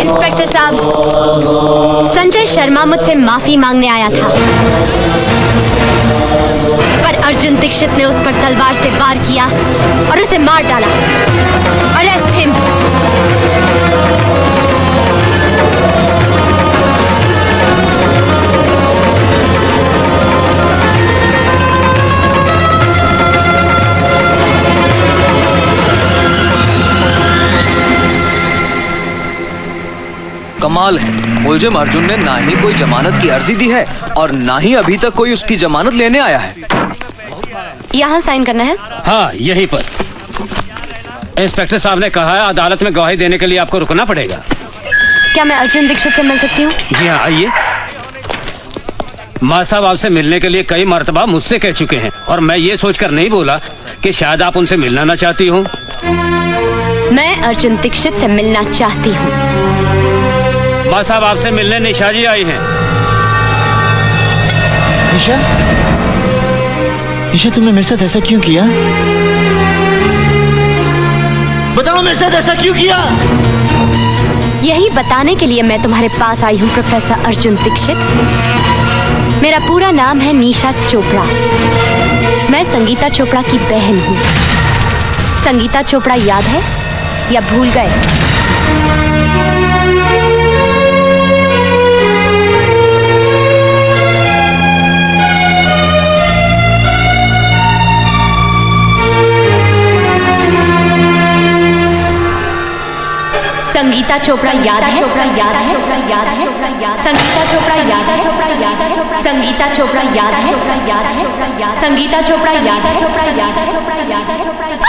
Inspector साहब, संजय शर्मा मुझसे माफी मांगने आया था, पर अर्जुन दीक्षित ने उस पर तलवार से वार किया और उसे मार डाला। Arrest him. कमाल है, मुलजिम अर्जुन ने ना ही कोई जमानत की अर्जी दी है और ना ही अभी तक कोई उसकी जमानत लेने आया है। यहाँ साइन करना है? हाँ, यहीं पर। इंस्पेक्टर साहब ने कहा है अदालत में गवाही देने के लिए आपको रुकना पड़ेगा। क्या मैं अर्जुन दीक्षित से मिल सकती हूँ? जी हाँ, आइए। माँ साहब आपसे मिलने के लिए कई मर्तबा मुझसे कह चुके हैं और मैं ये सोचकर नहीं बोला कि शायद आप उनसे मिलना ना चाहती हूँ। मैं अर्जुन दीक्षित से मिलना चाहती हूँ। माँ साहब आपसे मिलने निशा जी आई हैं। निशा, निशा तुमने मेरे साथ ऐसा क्यों किया? बताओ मेरे साथ ऐसा क्यों किया? यही बताने के लिए मैं तुम्हारे पास आई हूँ प्रोफेसर अर्जुन दीक्षित। मेरा पूरा नाम है निशा चोपड़ा। मैं संगीता चोपड़ा की बहन हूँ। संगीता चोपड़ा याद है या भूल गए? संगीता चोपड़ा याद है? चोपड़ा याद है? चोपड़ा याद है? संगीता चोपड़ा याद है? चोपड़ा याद है? संगीता चोपड़ा याद है? चोपड़ा याद है? संगीता चोपड़ा याद है? चोपड़ा याद है? चोपड़ा याद है? चोपड़ा याद है?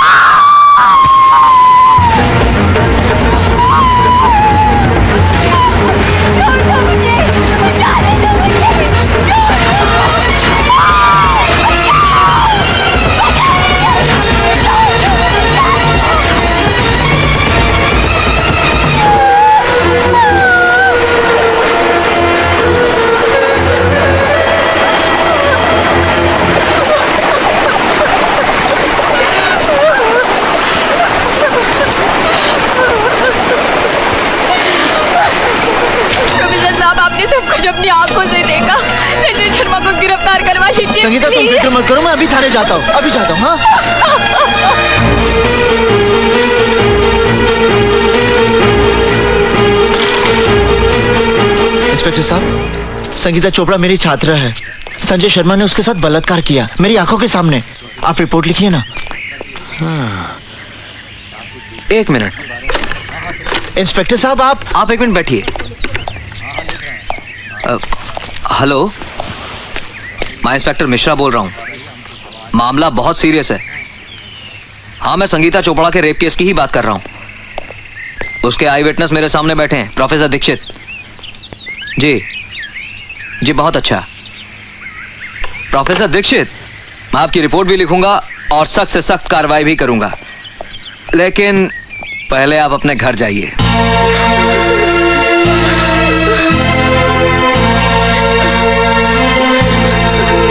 अपनी आंखों से देखा। संजय शर्मा को गिरफ्तार करवा लीजिए। संगीता तुम फिक्र मत करो, मैं अभी थाने जाता हूँ, अभी जाता हूँ। हाँ, इंस्पेक्टर साहब, संगीता चोपड़ा मेरी छात्रा है। संजय शर्मा ने उसके साथ बलात्कार किया मेरी आंखों के सामने। आप रिपोर्ट लिखिए ना। हाँ। एक मिनट इंस्पेक्टर साहब, आप एक मिनट बैठिए। हेलो, मैं इंस्पेक्टर मिश्रा बोल रहा हूँ। मामला बहुत सीरियस है। हाँ, मैं संगीता चोपड़ा के रेप केस की ही बात कर रहा हूँ। उसके आई विटनेस मेरे सामने बैठे हैं, प्रोफेसर दीक्षित। जी बहुत अच्छा। प्रोफेसर दीक्षित, मैं आपकी रिपोर्ट भी लिखूंगा और सख्त से सख्त कार्रवाई भी करूंगा, लेकिन पहले आप अपने घर जाइए।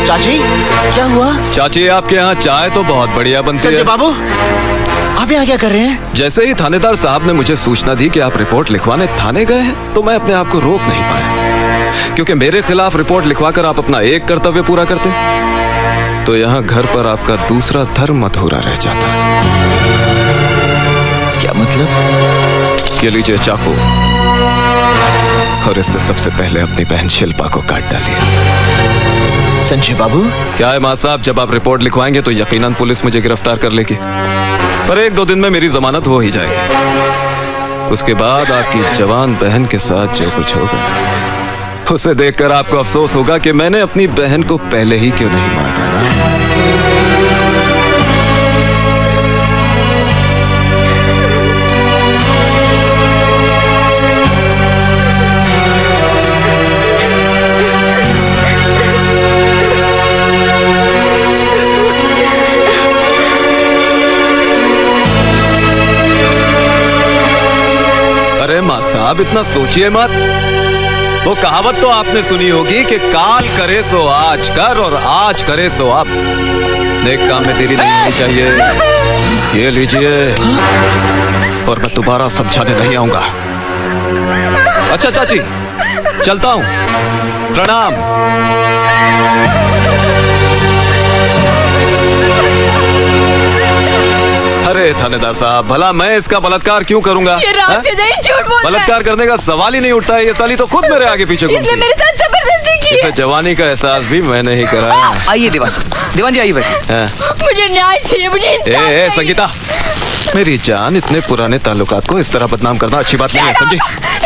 चाची, क्या हुआ? चाची, आपके यहाँ चाय तो बहुत बढ़िया बनती है। संजय बाबू, आप यहाँ क्या कर रहे हैं? जैसे ही थानेदार साहब ने मुझे सूचना दी कि आप रिपोर्ट लिखवाने थाने गए हैं, तो मैं अपने आप को रोक नहीं पाया, क्योंकि मेरे खिलाफ रिपोर्ट लिखवाकर आप अपना एक कर्तव्य पूरा करते तो यहाँ घर पर आपका दूसरा धर्म अधूरा रह जाता। क्या मतलब? ये लीजिए चाकू, और इससे सबसे पहले अपनी बहन शिल्पा को काट डालिए। संजय बाबू, क्या है मां साहब, जब आप रिपोर्ट लिखवाएंगे तो यकीनन पुलिस मुझे गिरफ्तार कर लेगी, पर 1-2 दिन में मेरी जमानत हो ही जाएगी। उसके बाद आपकी जवान बहन के साथ जो कुछ होगा उसे देखकर आपको अफसोस होगा कि मैंने अपनी बहन को पहले ही क्यों नहीं मार डाला। मां साहब, इतना सोचिए मत। वो कहावत तो आपने सुनी होगी कि काल करे सो आज कर और आज करे सो अब। नेक काम में देरी नहीं होनी चाहिए। ये लीजिए, और मैं दोबारा समझाने नहीं आऊंगा। अच्छा चाची, चलता हूं। प्रणाम। अरे थानेदार साहब, भला मैं इसका बलात्कार क्यों करूंगा? ये राज से नहीं, झूठ बोल रहा है। बलात्कार करने का सवाल ही नहीं उठता है। ये साली तो खुद मेरे आगे पीछे घूमती इसने है। मेरे साथ जबरदस्ती की इसे है। जवानी का एहसास भी मैंने ही कराया। आइए दीवान जी आइए बैठिए। हाँ। मुझे न्याय चाहिए, मुझे इंसाफ चाहिए। संगीता, मेरी जान, इतने पुराने ताल्लुकात को इस तरह बदनाम करना अच्छी बात नहीं है, समझी?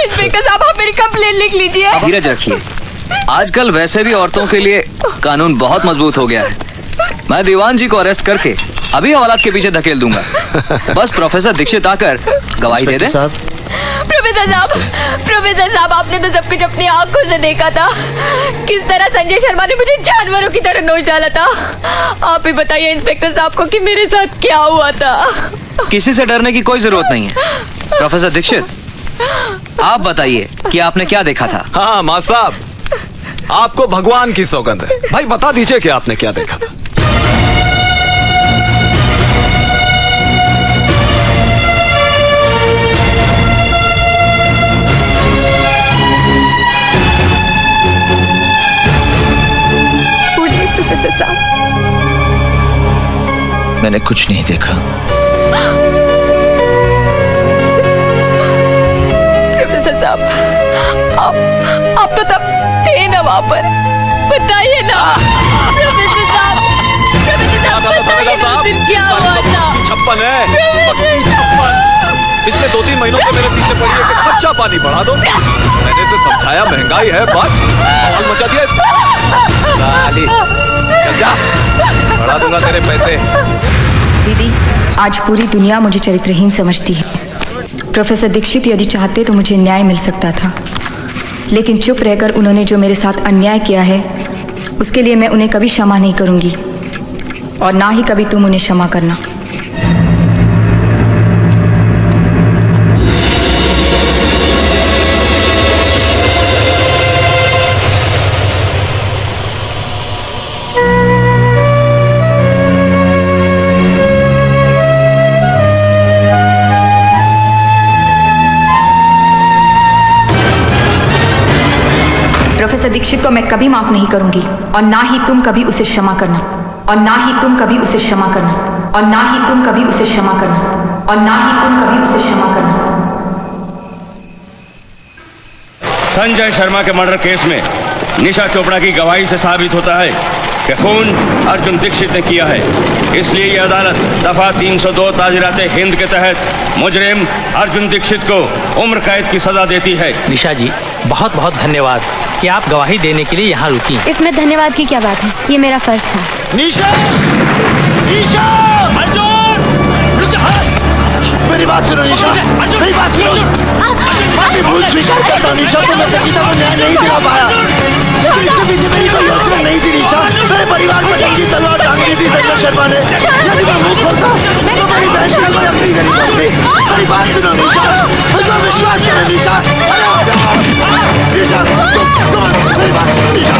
इंस्पेक्टर साहब, आप मेरी कंप्लेन लिख लीजिए। अब धीरज रखिए। आजकल वैसे भी औरतों के लिए कानून बहुत मजबूत हो गया है। मैं दीवान जी को अरेस्ट करके अभी हवालात के पीछे धकेल दूंगा। बस प्रोफेसर दीक्षित आकर गवाही दे दे। प्रोफेसर साहब, आपने तो सब कुछ अपनी आंखों से देखा था। किस तरह संजय शर्मा ने मुझे जानवरों की तरह नोच डाला था। आप ही बताइए इंस्पेक्टर साहब को कि मेरे साथ क्या हुआ था। किसी से डरने की कोई जरूरत नहीं है। प्रोफेसर दीक्षित, आप बताइए कि आपने क्या देखा था। हाँ मां साहब, आपको भगवान की सौगंध है। भाई बता दीजिए कि आपने क्या देखा था। बोलिए प्रोफेसर साहब। मैंने कुछ नहीं देखा। प्रोफेसर साहब, आप तो तब थे ना वहां पर, बताइए ना। प्रोफेसर साहब, बताइए ना, उस दिन क्या हुआ था। 56 है, पक्की 56। पिछले 2-3 महीनों से मेरे पीछे पड़ी है कि कच्चा पानी बढ़ा दो। मैंने इसे समझाया, महंगाई है, बात बवाल मचा दिया साली। चल जा, बढ़ा दूंगा तेरे पैसे। दीदी, आज पूरी दुनिया मुझे चरित्रहीन समझती है। प्रोफेसर दीक्षित यदि चाहते तो मुझे न्याय मिल सकता था, लेकिन चुप रहकर उन्होंने जो मेरे साथ अन्याय किया है उसके लिए मैं उन्हें कभी क्षमा नहीं करूंगी, और ना ही कभी तुम उन्हें क्षमा करना। प्रोफेसर दीक्षित को मैं कभी माफ नहीं करूंगी, और ना ही तुम कभी उसे क्षमा करना, और ना ही तुम कभी उसे क्षमा करना, और ना ही तुम कभी उसे क्षमा करना, और ना ही तुम कभी उसे क्षमा करना। संजय शर्मा के मर्डर केस में निशा चोपड़ा की गवाही से साबित होता है कि खून अर्जुन दीक्षित ने किया है। इसलिए ये अदालत दफा 302 ताजीराते हिंद के तहत मुजरिम अर्जुन दीक्षित को उम्र कैद की सजा देती है। निशा जी, बहुत बहुत धन्यवाद कि आप गवाही देने के लिए यहाँ रुकी। इसमें धन्यवाद की क्या बात है, ये मेरा फर्ज था। निशा! निशा! मेरी बात सुनो निशा, मेरी बात सुनो। मैं भूल स्वीकार करता हूँ निशा, तो मैं संगीता को न्याय नहीं दिला पाया, लेकिन इसके पीछे मेरी कोई योजना नहीं थी निशा। मेरे परिवार पर जंगी तलवार टांग दी थी संजय शर्मा ने। यदि मैं मुंह खोलता तो मेरी बहन की कोई अपनी गरीब होती। मेरी बात सुनो निशा, मुझे विश्वास करो निशा। निशा, तुम मेरी बात सुनो निशा।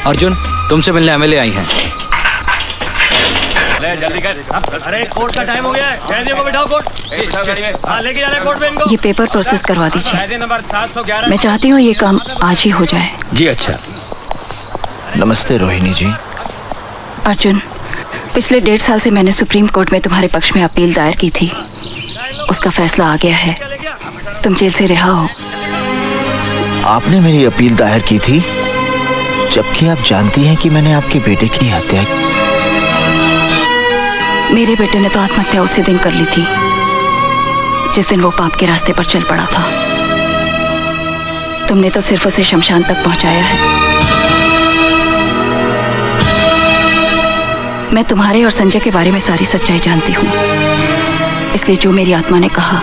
अर्जुन, तुमसे मिलने एमएलए आई हैं। जल्दी कर। अरे कोर्ट का टाइम हो गया है, कैदियों को बिठाओ कोर्ट। हाँ, लेके जाना कोर्ट में इनको। ये पेपर प्रोसेस करवा दीजिए। कैदी नंबर 711। मैं चाहती हूँ ये काम आज ही हो जाए। जी अच्छा। नमस्ते रोहिणी जी। अर्जुन, पिछले 1.5 साल से मैंने सुप्रीम कोर्ट में तुम्हारे पक्ष में अपील दायर की थी। उसका फैसला आ गया है, तुम जेल से रिहा हो। आपने मेरी अपील दायर की थी, जबकि आप जानती हैं कि मैंने आपके बेटे की हत्या की। मेरे बेटे ने तो आत्महत्या उसी दिन कर ली थी जिस दिन वो पाप के रास्ते पर चल पड़ा था। तुमने तो सिर्फ उसे शमशान तक पहुंचाया है। मैं तुम्हारे और संजय के बारे में सारी सच्चाई जानती हूँ, इसलिए जो मेरी आत्मा ने कहा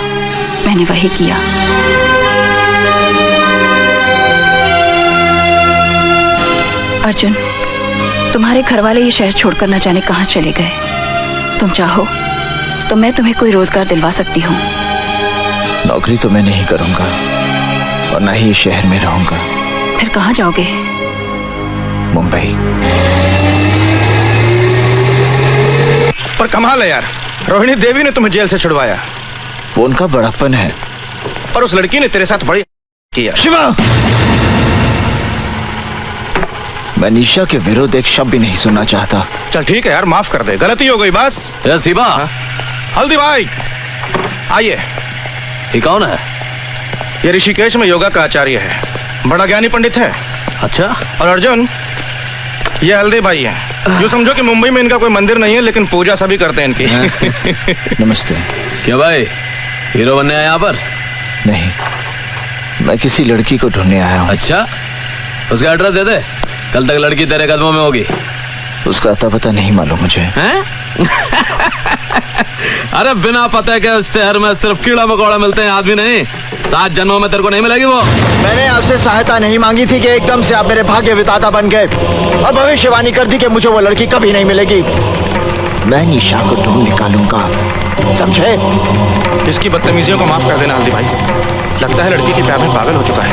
मैंने वही किया। अर्जुन, तुम्हारे घर वाले ये शहर छोड़कर न जाने कहां चले गए। तुम चाहो तो मैं तुम्हें कोई रोजगार दिलवा सकती हूँ। नौकरी तो मैं नहीं करूंगा और न ही इस शहर में रहूंगा। फिर कहाँ जाओगे? मुंबई। पर कमाल है यार, रोहिणी देवी ने तुम्हें जेल से छुड़वाया। वो उनका बड़प्पन है। और उस लड़की ने तेरे साथ बड़ी किया। शिवा, मैं निशा के विरुद्ध एक शब्द भी नहीं सुनना चाहता। चल ठीक है यार, माफ कर दे, गलती हो गई बस। शिवा, हल्दी भाई आइए। ये कौन है? ये ऋषिकेश में योगा का आचार्य है, बड़ा ज्ञानी पंडित है। अच्छा। और अर्जुन, ये हल्दी भाई है। जो समझो कि मुंबई में इनका कोई मंदिर नहीं है, लेकिन पूजा सभी करते हैं इनकी। नमस्ते। क्या भाई, हीरो बनने आया यहाँ पर? नहीं, मैं किसी लड़की को ढूंढने आया हूँ। अच्छा, उसका एड्रेस दे दे, कल तक लड़की तेरे कदमों में होगी। उसका अता पता नहीं मालूम मुझे। हैं? अरे बिना पते के उस शहर में सिर्फ कीड़ा मकोड़ा मिलते हैं, आदमी नहीं। 7 जन्मों में तेरे को नहीं मिलेगी वो। मैंने आपसे सहायता नहीं मांगी थी कि एकदम से आप मेरे भाग्य विधाता बन गए और भविष्यवाणी कर दी कि मुझे वो लड़की कभी नहीं मिलेगी। मैं निशा को ढूंढ निकालूंगा, समझे? इसकी बदतमीजियों को माफ कर देना हल्दी भाई। लगता है लड़की के प्यार में पागल हो चुका है।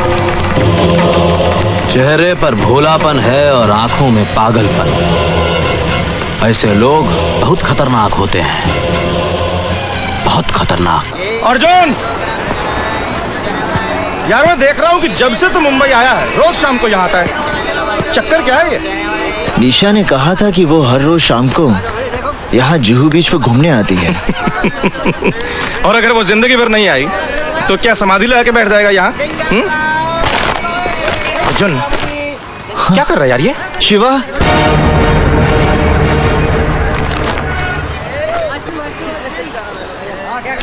चेहरे पर भोलापन है और आंखों में पागलपन। ऐसे लोग बहुत खतरनाक होते हैं, बहुत खतरनाक। अर्जुन यार, मैं देख रहा हूँ कि जब से तू मुंबई आया है रोज शाम को यहाँ आता है। चक्कर क्या है ये? निशा ने कहा था कि वो हर रोज शाम को यहाँ जुहू बीच पर घूमने आती है। और अगर वो जिंदगी भर नहीं आई तो क्या समाधि लगा के बैठ जाएगा यहाँ? अर्जुन, क्या कर रहा है यार ये? शिवा,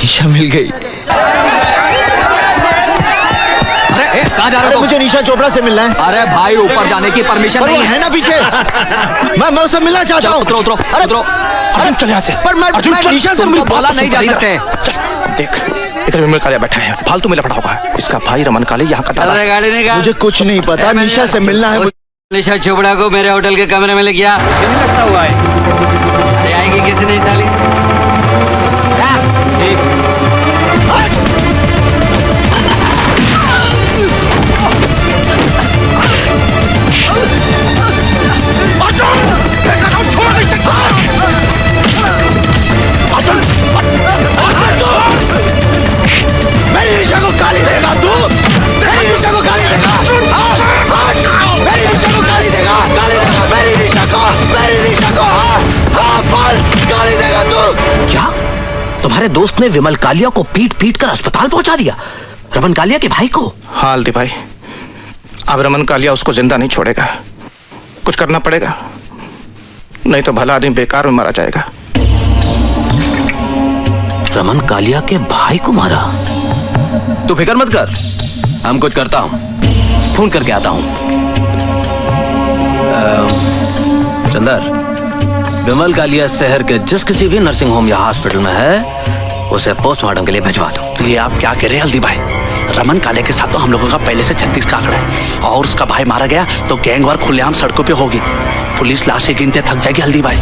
निशा मिल गई। अरे कहाँ जा रहे हो? मुझे निशा चोपड़ा से मिलना है। अरे भाई, ऊपर जाने की परमिशन पर वो नहीं है ना पीछे। मैं उससे मिलना चाहता हूँ। उतरो उतरो उतरो। अर्जुन चल यहाँ से। पर मैं निशा से मिल बोला नहीं जा सकते। देख, इधर विमल कालिया बैठा है, फालतू में लफड़ा होगा। इसका भाई रमन काले यहाँ का दादा। गाड़ी निकाल। मुझे कुछ नहीं पता, निशा से मिलना है। निशा चोपड़ा को मेरे होटल के कमरे में ले गया। नहीं लगता हुआ है। अरे आएगी किसी नहीं साली। मेरी निशा को गाली देगा तू? मेरी निशा को गाली देगा? मेरी निशा को गाली देगा? गाली देगा मेरी निशा को? मेरी निशा को गाली देगा तू? क्या तुम्हारे दोस्त ने विमल कालिया को पीट पीट कर अस्पताल पहुंचा दिया? रमन कालिया के भाई को? हाँ हल्दी भाई, अब रमन कालिया उसको जिंदा नहीं छोड़ेगा। कुछ करना पड़ेगा, नहीं तो भला आदमी बेकार में मारा जाएगा। रमन कालिया के भाई को मारा? तू फिक्र मत कर, हम कुछ करता हूं, फोन करके आता हूं। चंदर, विमल कालिया शहर के जिस किसी भी नर्सिंग होम या हॉस्पिटल में है, उसे पोस्टमार्टम के लिए भिजवा दो। तो ये आप क्या कह रहे हैं हल्दी भाई? रमन कालिया के साथ तो हम लोगों का पहले से 36 का आंकड़ा है, और उसका भाई मारा गया तो गैंगवार खुलेआम सड़कों पे होगी। पुलिस लाशें गिनते थक जाएगी हल्दी भाई।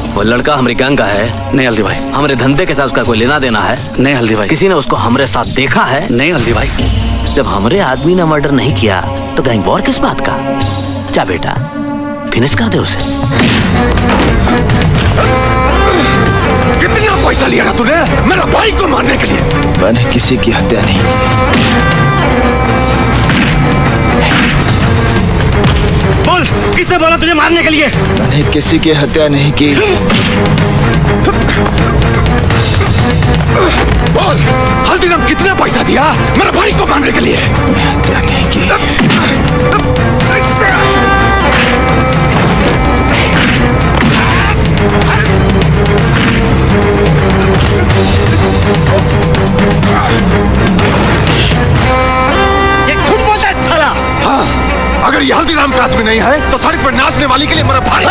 वो लड़का हमारी गैंग का है। नहीं हल्दी भाई। हमारे धंधे के साथ उसका कोई लेना देना है? नहीं हल्दी भाई। किसी ने उसको हमारे साथ देखा है? नहीं हल्दी भाई। जब हमारे आदमी ने मर्डर नहीं किया तो गैंग वॉर किस बात का? जा बेटा, फिनिश कर दे उसे। कितना पैसा लिया ना तूने मेरा भाई को मारने के लिए? मैंने किसी की हत्या नहीं की। बोल, किसने बोला तुझे मारने के लिए? मैंने किसी की हत्या नहीं की। बोल, हल्दीराम कितना पैसा दिया मेरा भाई को मारने के लिए? मैंने हत्या नहीं की। ये झूठ बोलता है साला। हाँ, अगर ये हल्दीराम का आदमी नहीं है तो सड़क पर नाचने वाली के लिए मेरा भाई।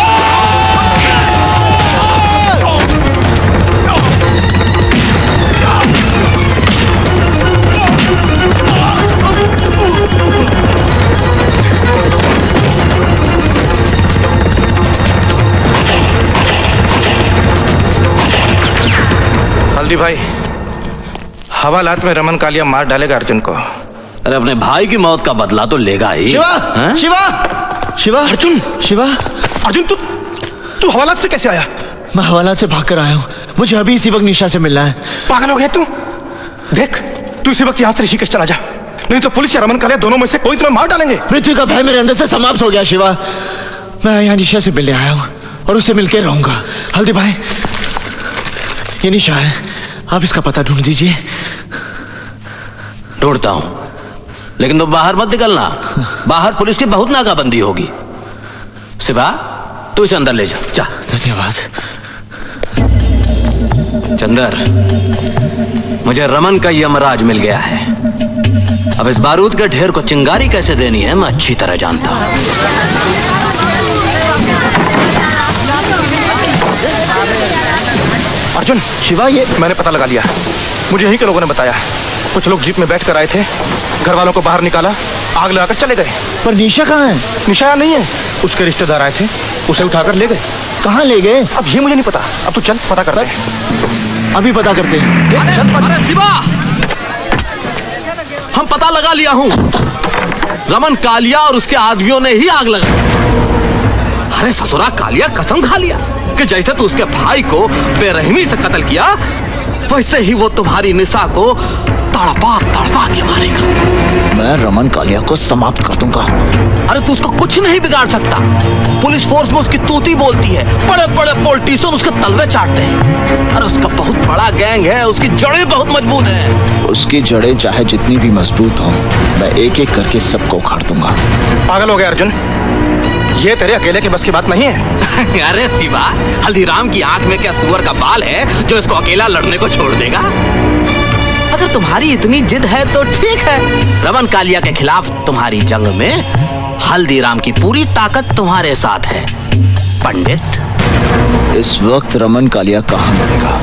हल्दी भाई, हवालात में रमन कालिया मार डालेगा अर्जुन को। अरे अपने भाई की मौत का बदला तो लेगा ही। शिवा, हैं? शिवा, शिवा, अर्जुन, शिवा, अर्जुन तू हवालात से कैसे आया? मैं हवालात से भागकर आया हूँ। मुझे अभी इसी वक्त निशा से मिलना है। पागल हो गया तू? देख, तू इसी वक्त यहाँ से ऋषिकेश चला जा, नहीं तो पुलिस या रमन कालिया दोनों में से कोई तुम्हें मार डालेंगे। पृथ्वी का भय मेरे अंदर से समाप्त हो गया शिवा। मैं यहाँ निशा से मिलने आया हूँ और उससे मिलकर रहूंगा। हल्दी भाई, ये निशा है, आप इसका पता ढूंढ दीजिए। ढूंढता हूं, लेकिन तुम बाहर मत निकलना। बाहर पुलिस की बहुत नाकाबंदी होगी। सिवा, तू इसे अंदर ले जा। जा। धन्यवाद। चंदर, मुझे रमन का यमराज मिल गया है। अब इस बारूद के ढेर को चिंगारी कैसे देनी है मैं अच्छी तरह जानता हूं। अर्जुन, शिवा, ये मैंने पता लगा लिया। मुझे यहीं के लोगों ने बताया। कुछ लोग जीप में बैठ कर आए थे, घर वालों को बाहर निकाला, आग लगाकर चले गए। पर निशा कहाँ है? निशा यहाँ नहीं है। उसके रिश्तेदार आए थे, उसे उठाकर ले गए। कहाँ ले गए? अब ये मुझे नहीं पता। अब तू चल पता करते हैं। अभी पता करते हैं। अरे शिवा, हम पता लगा लिया हूं। रमन कालिया और उसके आदमियों ने ही आग लगाई। अरे ससुरा कालिया कसम खा लिया कि जैसे तू उसके भाई को बेरहमी से कत्ल किया, वैसे ही वो तुम्हारी निशा को तड़पा तड़पा के मारेगा। मैं रमन कालिया को समाप्त कर दूंगा। अरे तू उसको कुछ नहीं बिगाड़ सकता। पुलिस फोर्स में उसकी तूती बोलती है, बड़े बड़े पॉलिटिशियन उसके तलवे चाटते हैं। अरे उसका बहुत बड़ा गैंग है, उसकी जड़ें बहुत मजबूत हैं। उसकी जड़ें चाहे जितनी भी मजबूत हों, मैं एक एक करके सबको उखाड़ दूंगा। पागल हो गया अर्जुन, ये तेरे अकेले की बस की बात नहीं है। अरे शिवा, हल्दीराम की आंख में क्या सुअर का बाल है जो इसको अकेला लड़ने को छोड़ देगा? अगर तुम्हारी इतनी जिद है तो ठीक है। रमन कालिया के खिलाफ तुम्हारी जंग में हल्दीराम की पूरी ताकत तुम्हारे साथ है पंडित। इस वक्त रमन कालिया कहाँ मिलेगा?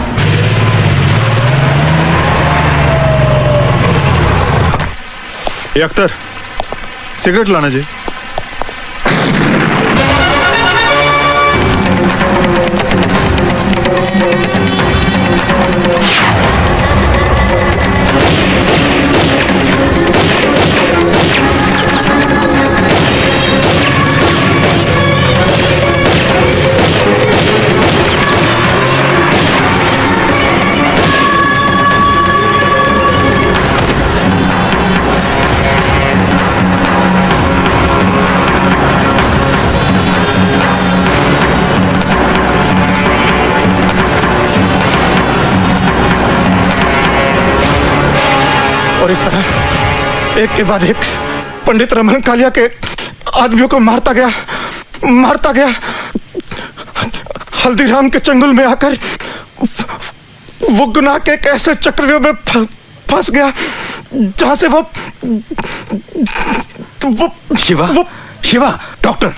ये अख्तर, सिगरेट लाना जी। और इस तरह एक के बाद एक पंडित रमन कालिया के आदमियों को मारता गया। हल्दीराम के चंगुल में आकर वो गुनाह के एक ऐसे चक्रव्यूह में फंस गया जहां से वो Shiva, doctor.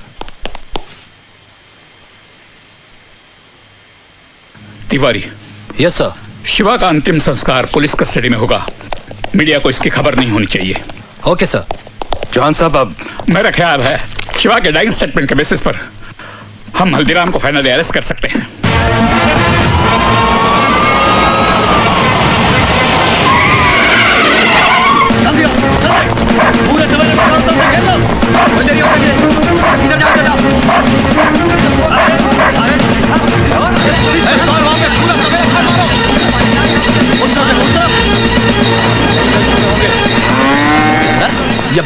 Tiwari. Yes sir. Shiva का अंतिम संस्कार पुलिस कस्टडी में होगा। मीडिया को इसकी खबर नहीं होनी चाहिए। Okay sir. जॉन साहब, अब मेरा ख्याल है शिवा के डाइंग स्टेटमेंट के बेसिस पर हम हल्दीराम को फाइनली अरेस्ट कर सकते हैं। पूरे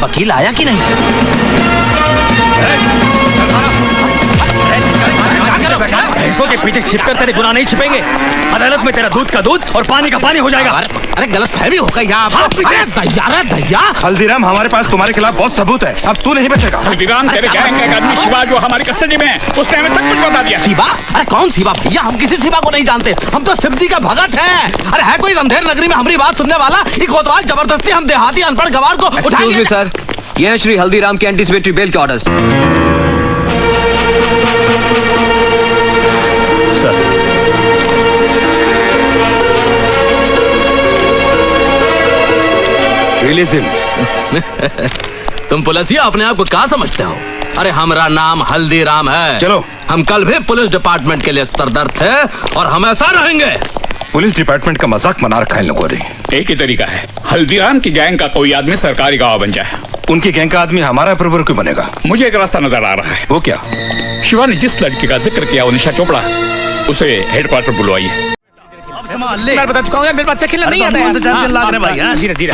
वकील आया कि नहीं? भैंसों के पीछे छिपकर तेरे गुनाह नहीं छिपेंगे। अदालत में तेरा दूध का दूध और पानी का पानी हो जाएगा। अरे गलत फहमी हो गई यहाँ। दैया हल्दीराम, हमारे पास तुम्हारे खिलाफ बहुत सबूत है, अब तू नहीं बचेगा। हल्दीराम, तेरे गैंग का एक आदमी शिवा जो हमारी कस्टडी में है, उसने हमें सब कुछ बता दिया। शिवा? अरे कौन शिवा भैया? हम किसी शिवा को नहीं जानते, हम तो सिद्धि का भगत हैं। अरे है कोई अंधेर नगरी में हमारी बात सुनने वाला? ये कोतवाल जबरदस्ती हम देहाती अनपढ़ गवार को एक्सक्यूज मी सर, ये हैं श्री हल्दीराम के एंटीसिपेटरी बेल के ऑर्डर्स। Release him. तुम पुलिसिया अपने आप को क्या समझते हो? अरे हमारा नाम हल्दीराम है। चलो। हम कल भी पुलिस डिपार्टमेंट के लिए सरदर्द थे और हमेशा रहेंगे। पुलिस डिपार्टमेंट का मजाक मना रखा है इन लोगों ने। एक ही तरीका है, हल्दीराम की गैंग का कोई आदमी सरकारी गवाह बन जाए। उनकी गैंग का आदमी हमारा प्रभु क्यों बनेगा? मुझे एक रास्ता नजर आ रहा है। वो क्या? शिवा ने जिस लड़की का जिक्र किया वो निशा चोपड़ा, उसे हेडक्वार्टर बुलवाइए। मैं बता चुका हूँ, मेरे बच्चा खेलना नहीं आता है। धीरे धीरे।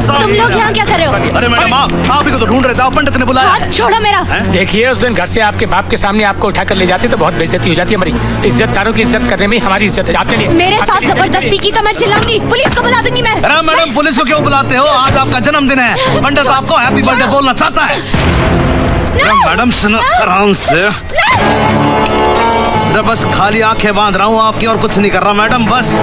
तुम लोग यहाँ क्या कर रहे हो? अरे मैडम, आप ही को तो ढूंढ रहे थे, आप पंडित ने बुलाया। हाथ छोड़ो मेरा। देखिए, उस दिन घर से आपके बाप के सामने आपको उठाकर ले जाते तो बहुत बेइज्जती हो जाती है। हमारी इज्जतदारों की इज्जत करने में हमारी इज्जत है। आप चलिए। मेरे साथ जबरदस्ती की तो मैं चिल्लाऊंगी, पुलिस को बुला दूंगी मैं। अरे मैडम, पुलिस को क्यों बुलाते हो? आज आपका जन्मदिन है, पंडित आपको हैप्पी बर्थडे बोलना चाहता है। मैडम सुनो आराम से। अरे बस खाली आंखें बांध रहा हूँ आपकी, और कुछ नहीं कर रहा मैडम, बस।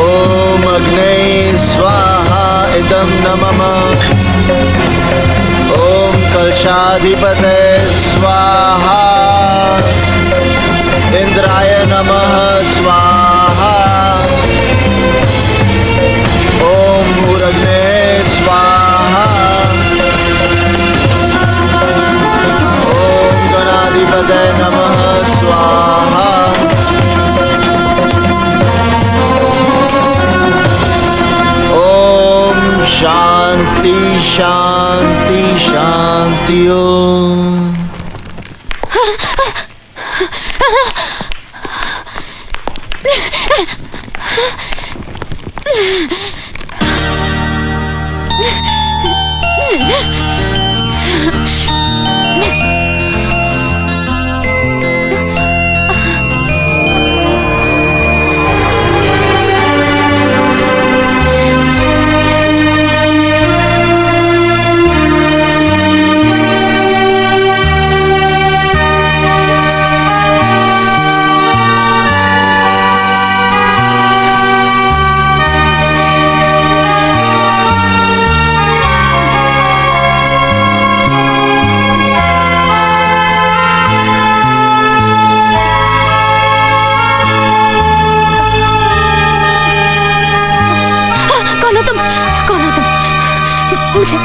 ओम अग्ने स्वाहा इदं नमः। ओम कलशाधिपते स्वाहा। इंद्राय नमः स्वाहा। ओम भूरग्ने स्वाहा। ओम गणाधिपते नमः स्वाहा। ओम शांति शांति शांति। ओम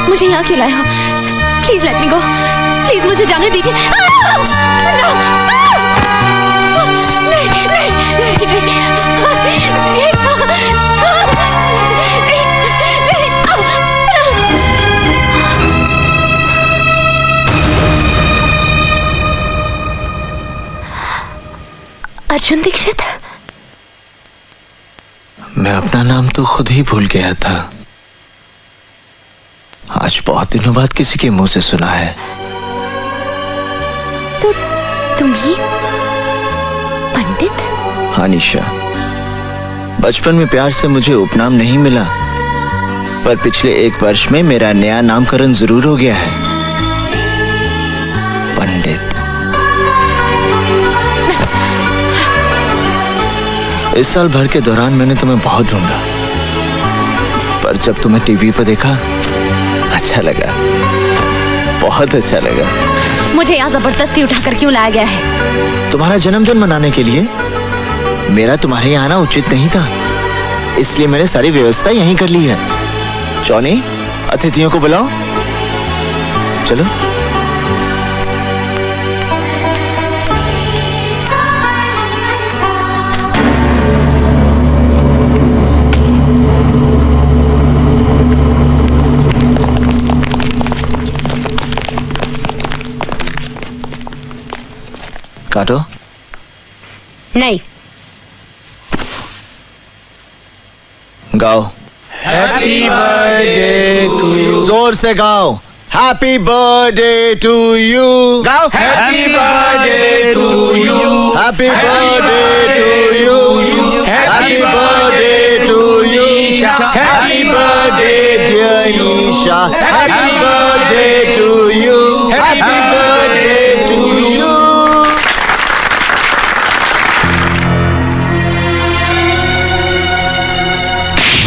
मुझे यहाँ क्यों लाए हो? Please let me go, please मुझे जाने दीजिए। अर्जुन दीक्षित, मैं अपना नाम तो खुद ही भूल गया था। आज बहुत दिनों बाद किसी के मुंह से सुना है। तो तुम ही पंडित? हाँ निशा, बचपन में प्यार से मुझे उपनाम नहीं मिला, पर पिछले 1 वर्ष में मेरा नया नामकरण जरूर हो गया है, पंडित। इस साल भर के दौरान मैंने तुम्हें बहुत ढूंढा, पर जब तुम्हें टीवी पर देखा अच्छा लगा, बहुत अच्छा लगा। मुझे यहाँ जबरदस्ती उठाकर क्यों लाया गया है? तुम्हारा जन्मदिन मनाने के लिए। मेरा तुम्हारे यहाँ आना उचित नहीं था, इसलिए मैंने सारी व्यवस्था यहीं कर ली है। जॉनी, अतिथियों को बुलाओ। चलो। काटो। नहीं। गाओ। Happy birthday to you. जोर से गाओ। Happy birthday to you. गाओ। Happy birthday to you. Happy birthday to you. Happy birthday to you. Happy birthday dear Isha. Happy birthday to you. Happy birthday to you.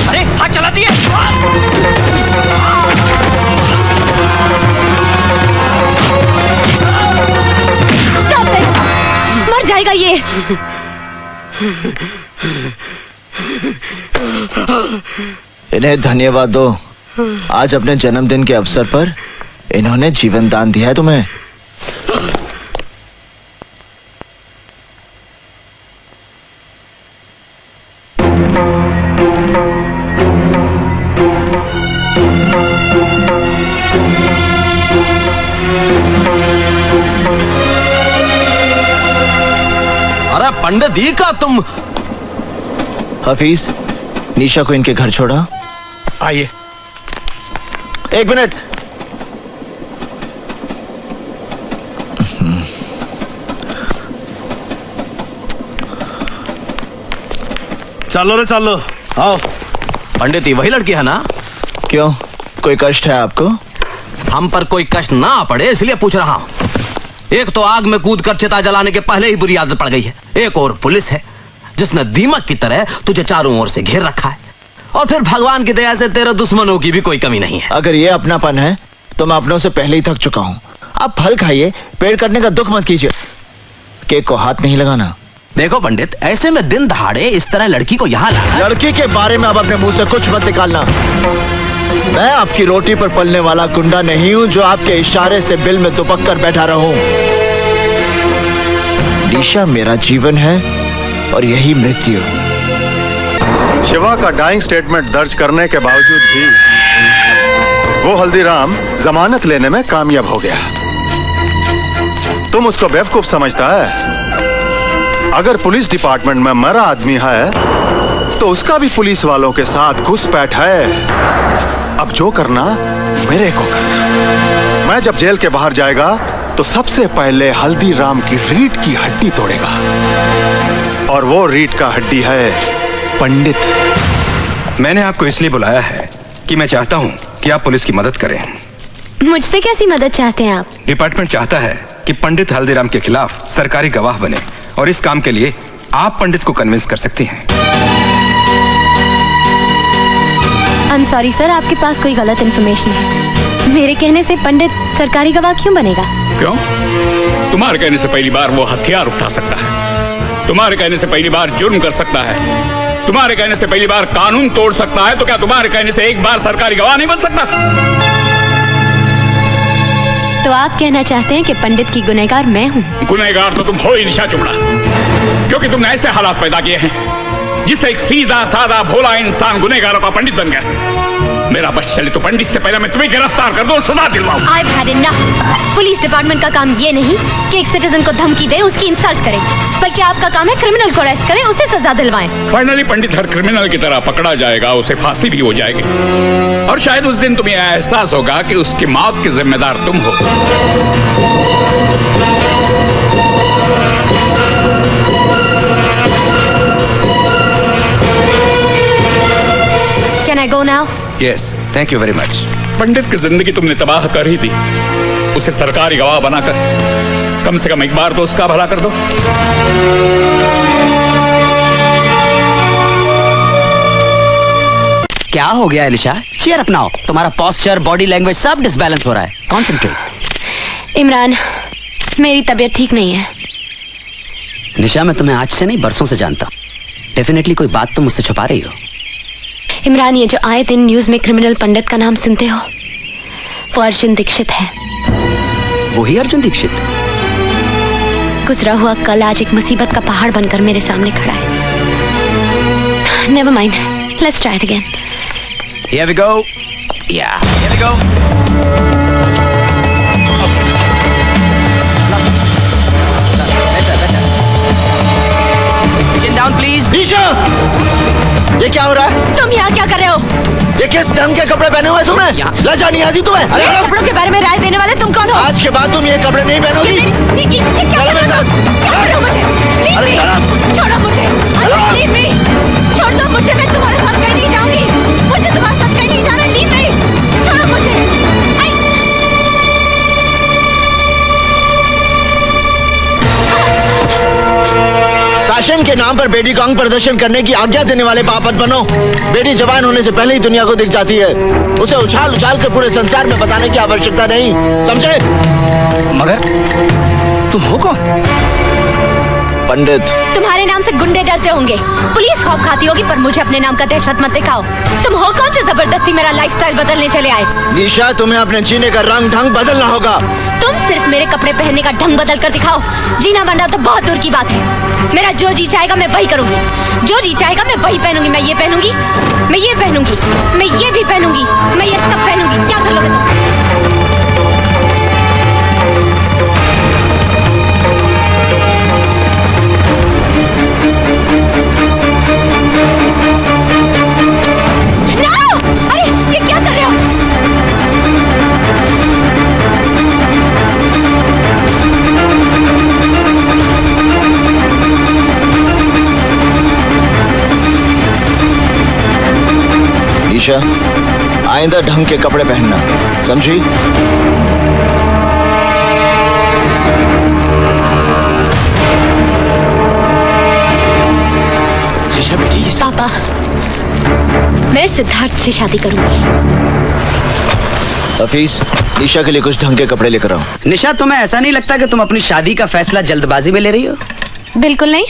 अरे हाथ चला दिए। Stop it! मर जाएगा ये। इन्हें धन्यवाद दो। आज अपने जन्मदिन के अवसर पर इन्होंने जीवन दान दिया है तुम्हें। अरे पंडित जी का तुम। हफीज, निशा को इनके घर छोड़ा। आइए। एक मिनट। चलो रे चलो, आओ। पंडित जी वही लड़की है ना? क्यों, कोई कष्ट है आपको? हम पर कोई कष्ट ना पड़े इसलिए पूछ रहा हूँ। एक तो आग में कूद कर चिता जलाने के पहले ही बुरी आदत पड़ गई है, एक और पुलिस है जिसने दीमक की तरह तुझे चारों ओर से घेर रखा है, और फिर भगवान की दया से तेरे दुश्मनों की भी कोई कमी नहीं है। अगर ये अपनापन है तो मैं अपनों से पहले ही थक चुका हूँ। आप फल खाइए, पेड़ कटने का दुख मत कीजिए। केक को हाथ नहीं लगाना। देखो पंडित, ऐसे में दिन दहाड़े इस तरह लड़की को यहाँ लाना। लड़की के बारे में अब अपने मुंह से कुछ मत निकालना। मैं आपकी रोटी पर पलने वाला गुंडा नहीं हूं जो आपके इशारे से बिल में दुबक कर बैठा रहूं। निशा मेरा जीवन है और यही मृत्यु। शिवा का डाइंग स्टेटमेंट दर्ज करने के बावजूद भी वो हल्दीराम जमानत लेने में कामयाब हो गया। तुम उसको बेवकूफ समझता है? अगर पुलिस डिपार्टमेंट में मरा आदमी है तो उसका भी पुलिस वालों के साथ घुसपैठ है। अब जो करना मेरे को करना। मैं जब जेल के बाहर जाएगा तो सबसे पहले हल्दीराम की रीढ़ की हड्डी तोड़ेगा, और वो रीढ़ का हड्डी है पंडित। मैंने आपको इसलिए बुलाया है कि मैं चाहता हूं कि आप पुलिस की मदद करें। मुझसे कैसी मदद चाहते हैं आप? डिपार्टमेंट चाहता है कि पंडित हल्दीराम के खिलाफ सरकारी गवाह बने, और इस काम के लिए आप पंडित को कन्विंस कर सकती हैं। I'm sorry सर, आपके पास कोई गलत इन्फॉर्मेशन है। मेरे कहने से पंडित सरकारी गवाह क्यों बनेगा? क्यों? तुम्हारे कहने से पहली बार वो हथियार उठा सकता है, तुम्हारे कहने से पहली बार जुर्म कर सकता है, तुम्हारे कहने से पहली बार कानून तोड़ सकता है, तो क्या तुम्हारे कहने से एक बार सरकारी गवाह नहीं बन सकता? तो आप कहना चाहते हैं कि पंडित की गुनहगार मैं हूँ? गुनहगार तो तुम हो ही निशा चोपड़ा, क्योंकि तुमने ऐसे हालात पैदा किए हैं जिससे एक सीधा साधा भोला इंसान गुनहगारों का पंडित बन गया। मेरा बस चले तो पंडित से पहले मैं तुम्हें गिरफ्तार कर दूं, सजा दिलवाऊं। I've had enough। Police department का काम ये नहीं कि एक सिटीजन को धमकी दे, उसकी इंसल्ट करें, बल्कि आपका काम है क्रिमिनल को अरेस्ट करें, उसे सजा दिलवाएं। फाइनली पंडित हर क्रिमिनल की तरह पकड़ा जाएगा, उसे फांसी भी हो जाएगी, और शायद उस दिन तुम्हें एहसास होगा कि उसकी मौत के जिम्मेदार तुम हो। Can I go now? Yes, thank you very much. पंडित की जिंदगी तुमने तबाह कर ही दी, उसे सरकारी गवाह बनाकर कम से कम एक बार तो उसका भला कर दो। क्या हो गया एलिशा? चेयर अपनाओ, तुम्हारा पोस्चर, बॉडी लैंग्वेज सब डिसबैलेंस हो रहा है। कॉन्सेंट्रेट। इमरान, मेरी तबीयत ठीक नहीं है। निशा, मैं तुम्हें आज से नहीं बरसों से जानता हूं। डेफिनेटली कोई बात तुम मुझसे छुपा रही हो। इमरान, ये जो आए दिन न्यूज में क्रिमिनल पंडित का नाम सुनते हो, वो अर्जुन दीक्षित है। वही अर्जुन दीक्षित? गुजरा हुआ कल आज एक मुसीबत का पहाड़ बनकर मेरे सामने खड़ा है। Never mind, let's try it again. Here we go. Yeah, here we go. Better. Down please. Nisha, ये क्या हो रहा है? तुम यहाँ क्या कर रहे हो? ये किस ढंग के कपड़े पहने हुए तुम्हें? लज्जा नहीं आती तुम्हें? अरे मेरे कपड़ों के बारे में राय देने वाले तुम कौन हो? आज के बाद तुम ये कपड़े नहीं पहनोगी। ये क्या कर रहे हो? क्या कर रहे हो मुझे? Leave me! छोड़ो मुझे। Leave me! छोड़ दो मुझे, मैं तुम्हारे साथ कहीं नहीं जाऊंगी। मुझे तुम्हारे साथ कहीं नहीं जाना। Leave me! छोड़ो मुझे। फैशन के नाम पर बेटी को अंग प्रदर्शन करने की आज्ञा देने वाले पाप मत बनो। बेटी जवान होने से पहले ही दुनिया को दिख जाती है। उसे उछाल उछाल कर पूरे संसार में बताने की आवश्यकता नहीं, समझे? मगर तुम हो कौन? पंडित। तुम्हारे नाम से गुंडे डरते होंगे, पुलिस खौफ खाती होगी, पर मुझे अपने नाम का दहशत मत दिखाओ। तुम हो कौन जो जबरदस्ती मेरा लाइफस्टाइल बदलने चले आए? निशा, तुम्हें अपने जीने का रंग ढंग बदलना होगा। तुम सिर्फ मेरे कपड़े पहनने का ढंग बदल कर दिखाओ। जीना मरना तो बहुत दूर की बात है। मेरा जो जी चाहेगा मैं वही करूंगी, जो जी चाहेगा मैं वही पहनूंगी। मैं ये पहनूंगी, मैं ये पहनूंगी, मैं ये भी पहनूंगी, मैं ये सब पहनूंगी। क्या कर लोगे तुम? अरे ये क्या कर रहे हो? निशा, आइंदा ढंग के कपड़े पहनना, समझी? निशा बेटी, ये पापा, मैं सिद्धार्थ से शादी करूंगी। हफीज, निशा के लिए कुछ ढंग के कपड़े लेकर आओ। निशा, तुम्हें ऐसा नहीं लगता कि तुम अपनी शादी का फैसला जल्दबाजी में ले रही हो? बिल्कुल नहीं।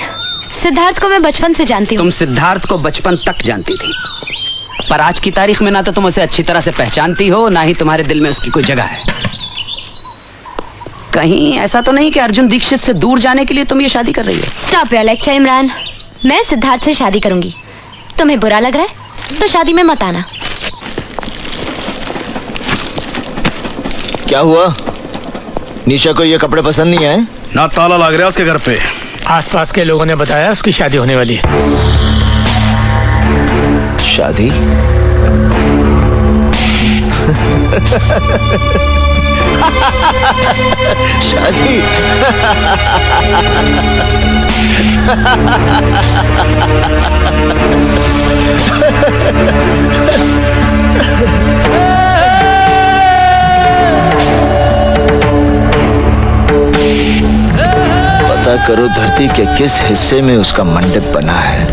सिद्धार्थ को मैं बचपन से जानती हूँ। तुम सिद्धार्थ को बचपन तक जानती थी, पर आज की तारीख में ना तो तुम उसे अच्छी तरह से पहचानती हो, ना ही तुम्हारे दिल में उसकी कोई जगह है। कहीं ऐसा तो नहीं कि अर्जुन दीक्षित से दूर जाने के लिए तुम ये शादी कर रही हो? Stop your lecture Imran. मैं सिद्धार्थ से शादी करूंगी। तुम्हें बुरा लग रहा है तो शादी में मत आना। क्या हुआ? निशा को ये कपड़े पसंद नहीं आए? ना ताला लग रहा है उसके घर पे। आसपास के लोगों ने बताया उसकी शादी होने वाली है। शादी? शादी? पता करो धरती के किस हिस्से में उसका मंडप बना है।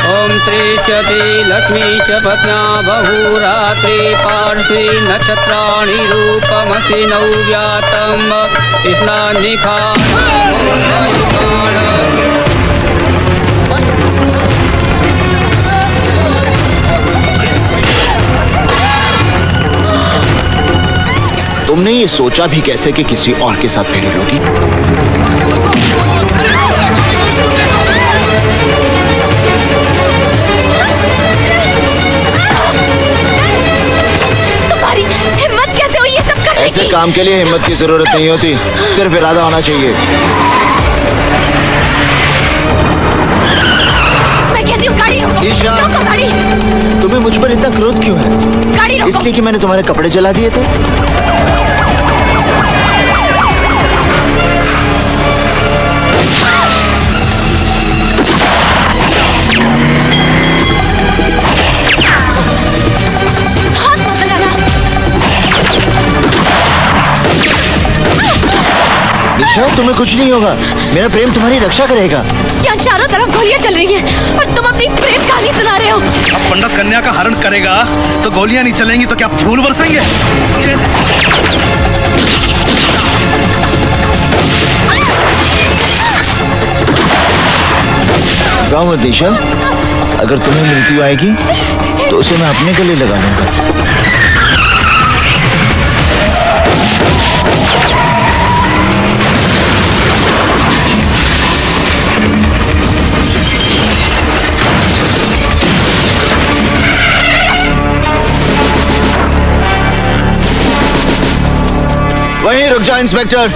ओम त्रिचति लक्ष्मी च पत्ना बहुरात्रि पार्श्वे नक्षत्राणि रूपमसि नव्यातम तुमने ये सोचा भी कैसे कि किसी और के साथ फेरे लोगी? तुम्हारी हिम्मत कैसे हुई ये सब करने की? ऐसे काम के लिए हिम्मत की जरूरत नहीं होती, सिर्फ इरादा होना चाहिए। मैं कहती हूँ गाड़ी रोको। ईशा, रोको गाड़ी। तुम्हें मुझ पर इतना क्रोध क्यों है? गाड़ी रोको। इसलिए कि मैंने तुम्हारे कपड़े जला दिए थे? निशा, तुम्हें कुछ नहीं होगा। मेरा प्रेम तुम्हारी रक्षा करेगा। यहाँ चारों तरफ गोलियां चल रही हैं और तुम अपनी प्रेम कहानी सुना रहे हो। अब पंडित कन्या का हरण करेगा तो गोलियां नहीं चलेंगी तो क्या फूल बरसेंगे? गाँव में निशा, अगर तुम्हें मृत्यु आएगी तो उसे मैं अपने गले लगा लूंगा। वहीं रुक जाओ इंस्पेक्टर।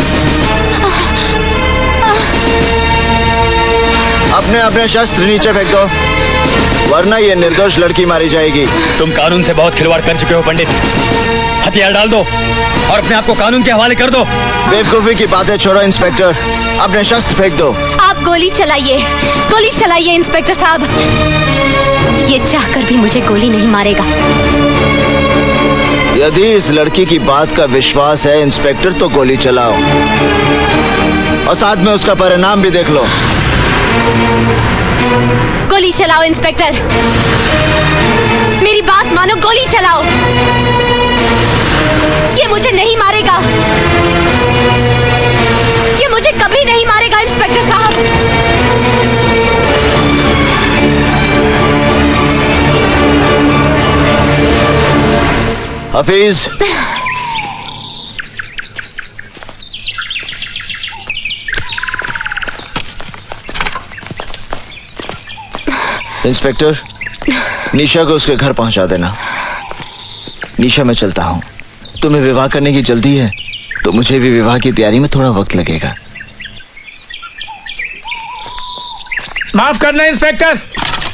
अपने अपने शस्त्र नीचे फेंक दो, वरना ये निर्दोष लड़की मारी जाएगी। तुम कानून से बहुत खिलवाड़ कर चुके हो पंडित। हथियार डाल दो और अपने आप को कानून के हवाले कर दो। बेवकूफी की बातें छोड़ो इंस्पेक्टर, अपने शस्त्र फेंक दो। आप गोली चलाइए इंस्पेक्टर साहब। ये चाहकर भी मुझे गोली नहीं मारेगा। यदि इस लड़की की बात का विश्वास है इंस्पेक्टर, तो गोली चलाओ और साथ में उसका परिणाम भी देख लो। गोली चलाओ इंस्पेक्टर, मेरी बात मानो, गोली चलाओ। ये मुझे नहीं मारेगा, ये मुझे कभी नहीं मारेगा इंस्पेक्टर साहब। हफीज, इंस्पेक्टर, निशा को उसके घर पहुंचा देना। निशा, मैं चलता हूं। तुम्हें विवाह करने की जल्दी है तो मुझे भी विवाह की तैयारी में थोड़ा वक्त लगेगा। माफ करना इंस्पेक्टर,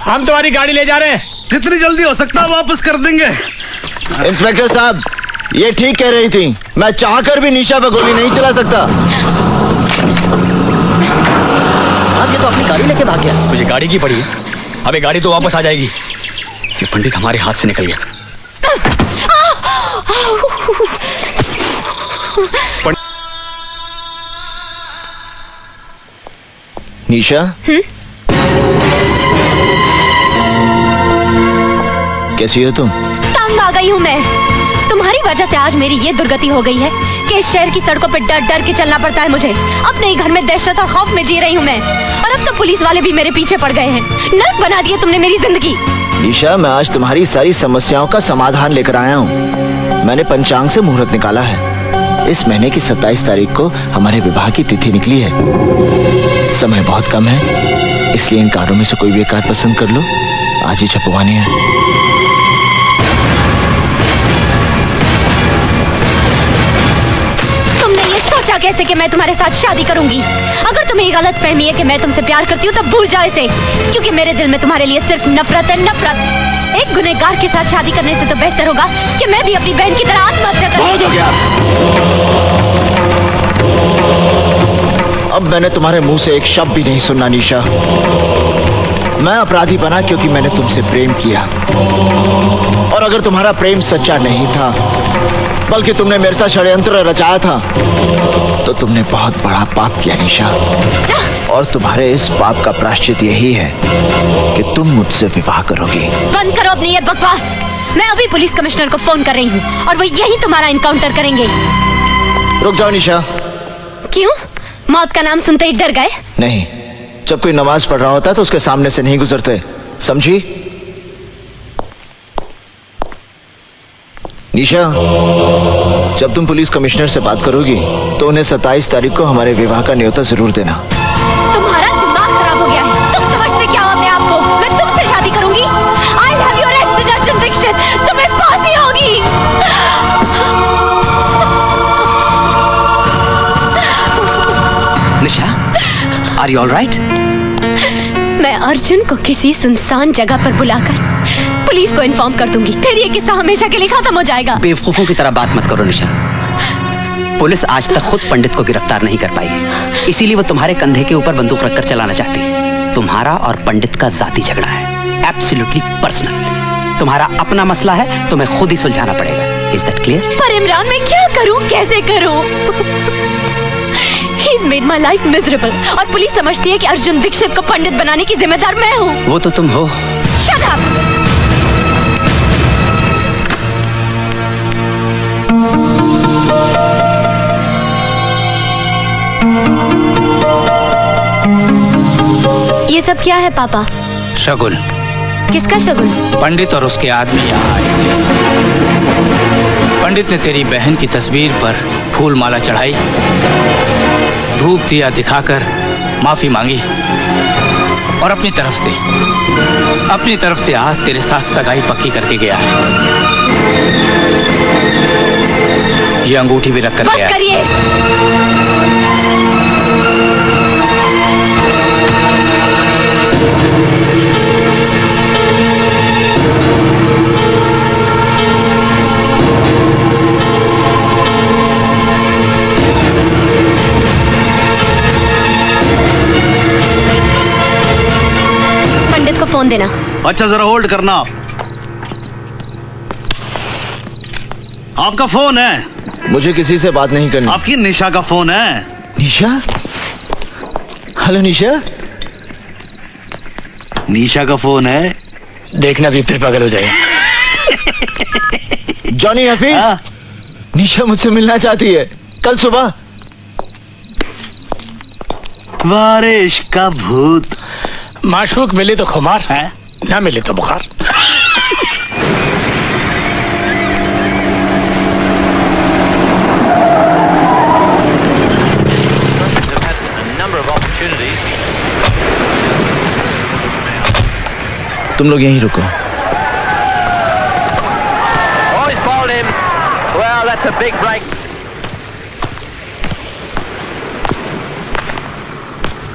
हम तुम्हारी गाड़ी ले जा रहे हैं। जितनी जल्दी हो सकता है वापस कर देंगे। इंस्पेक्टर साहब, ये ठीक कह रही थी। मैं चाहकर भी निशा पे गोली नहीं चला सकता। आप ये तो अपनी गाड़ी लेके भाग गया। मुझे गाड़ी की पड़ी है, अबे गाड़ी तो वापस आ जाएगी। ये पंडित हमारे हाथ से निकल गया। निशा, कैसी हो तुम? तंग आ गई हूँ मैं। तुम्हारी वजह से आज मेरी ये दुर्गति हो गई है कि इस शहर की सड़कों पर डर डर के चलना पड़ता है मुझे। अपने ही घर में दहशत और खौफ में जी रही हूँ मैं, और अब तो पुलिस वाले भी मेरे पीछे पड़ गए हैं। नर्क बना दिया तुमने मेरी जिंदगी। निशा, मैं आज तुम्हारी सारी समस्याओं का समाधान लेकर आया हूँ। मैंने पंचांग से मुहूर्त निकाला है। इस महीने की 27 तारीख को हमारे विवाह की तिथि निकली है। समय बहुत कम है, इसलिए इन कार्डों में से कोई भी एक कार्ड पसंद कर लो। आज ही छपवाने हैं। सोचा कैसे कि मैं तुम्हारे साथ शादी करूंगी? अगर तुम्हें गलत फहमी है कि मैं तुमसे प्यार करती हूँ, तब भूल जाओ इसे, क्योंकि मेरे दिल में तुम्हारे लिए सिर्फ नफरत है, नफरत। एक गुनहगार के साथ शादी करने से तो बेहतर होगा कि मैं भी अपनी बहन की तरह आत्महत्या करूं। बहुत हो गया। अब मैंने तुम्हारे मुंह से एक शब्द भी नहीं सुनना निशा। मैं अपराधी बना क्योंकि मैंने तुमसे प्रेम किया, और अगर तुम्हारा प्रेम सच्चा नहीं था बल्कि तुमने मेरे साथ षड्यंत्र रचाया था, तो तुमने बहुत बड़ा पाप किया निशा। और तुम्हारे इस पाप का प्रायश्चित यही है कि तुम मुझसे विवाह करोगी। बंद करो अपनी ये बकवास। मैं अभी पुलिस कमिश्नर को फोन कर रही हूँ और वो यही तुम्हारा इनकाउंटर करेंगे। रुक जाओ निशा। क्यों? मौत का नाम सुनते ही डर गए? नहीं, जब कोई नमाज पढ़ रहा होता है तो उसके सामने से नहीं गुजरते, समझी? निशा, जब तुम पुलिस कमिश्नर से बात करोगी तो उन्हें 27 तारीख को हमारे विवाह का न्योता जरूर देना। तुम्हारा दिमाग खराब हो गया है। तुम समझते क्या हो अपने आप को? मैं तुमसे शादी करूंगी। I'll have your arrested Arjun Dixit. तुम्हें फांसी होगी। निशा, are you all right? मैं अर्जुन को किसी सुनसान जगह पर बुलाकर पुलिस को इन्फॉर्म कर दूंगी, फिर ये किस्सा हमेशा के लिए खत्म हो जाएगा। बेवकूफों की तरह बात मत करो निशा। पुलिस आज तक खुद पंडित को गिरफ्तार नहीं कर पाई, इसीलिए वो तुम्हारे कंधे के ऊपर बंदूक रखकर चलाना चाहती है। तुम्हारा और पंडित का जाती झगड़ा है, एब्सोल्युटली पर्सनल। तुम्हारा अपना मसला है, तुम्हें खुद ही सुलझाना पड़ेगा। Is that clear? पर इमरान, मैं क्या करूं, कैसे करूं? He's made my life miserable, और पुलिस समझती है कि अर्जुन दीक्षित को पंडित बनाने की जिम्मेदार मैं हूँ। वो तो तुम हो। Shut up! ये सब क्या है पापा? शगुन। किसका शगुन? पंडित और उसके आदमी यहाँ आए थे। पंडित ने तेरी बहन की तस्वीर पर फूल माला चढ़ाई, धूप दिया दिखाकर माफी मांगी, और अपनी तरफ से आज तेरे साथ सगाई पक्की करके गया है। ये अंगूठी भी रख कर बस करिए। पंडित को फोन देना। अच्छा जरा होल्ड करना। आपका फोन है। मुझे किसी से बात नहीं करनी। आपकी निशा का फोन है। निशा? हेलो निशा। निशा का फोन है। देखना भी फिर पागल हो जाएगा। जॉनी हफीज, निशा मुझसे मिलना चाहती है कल सुबह। बारिश का भूत। माशूक मिले तो खुमार है, ना मिले तो बुखार। तुम लोग यहीं रुको।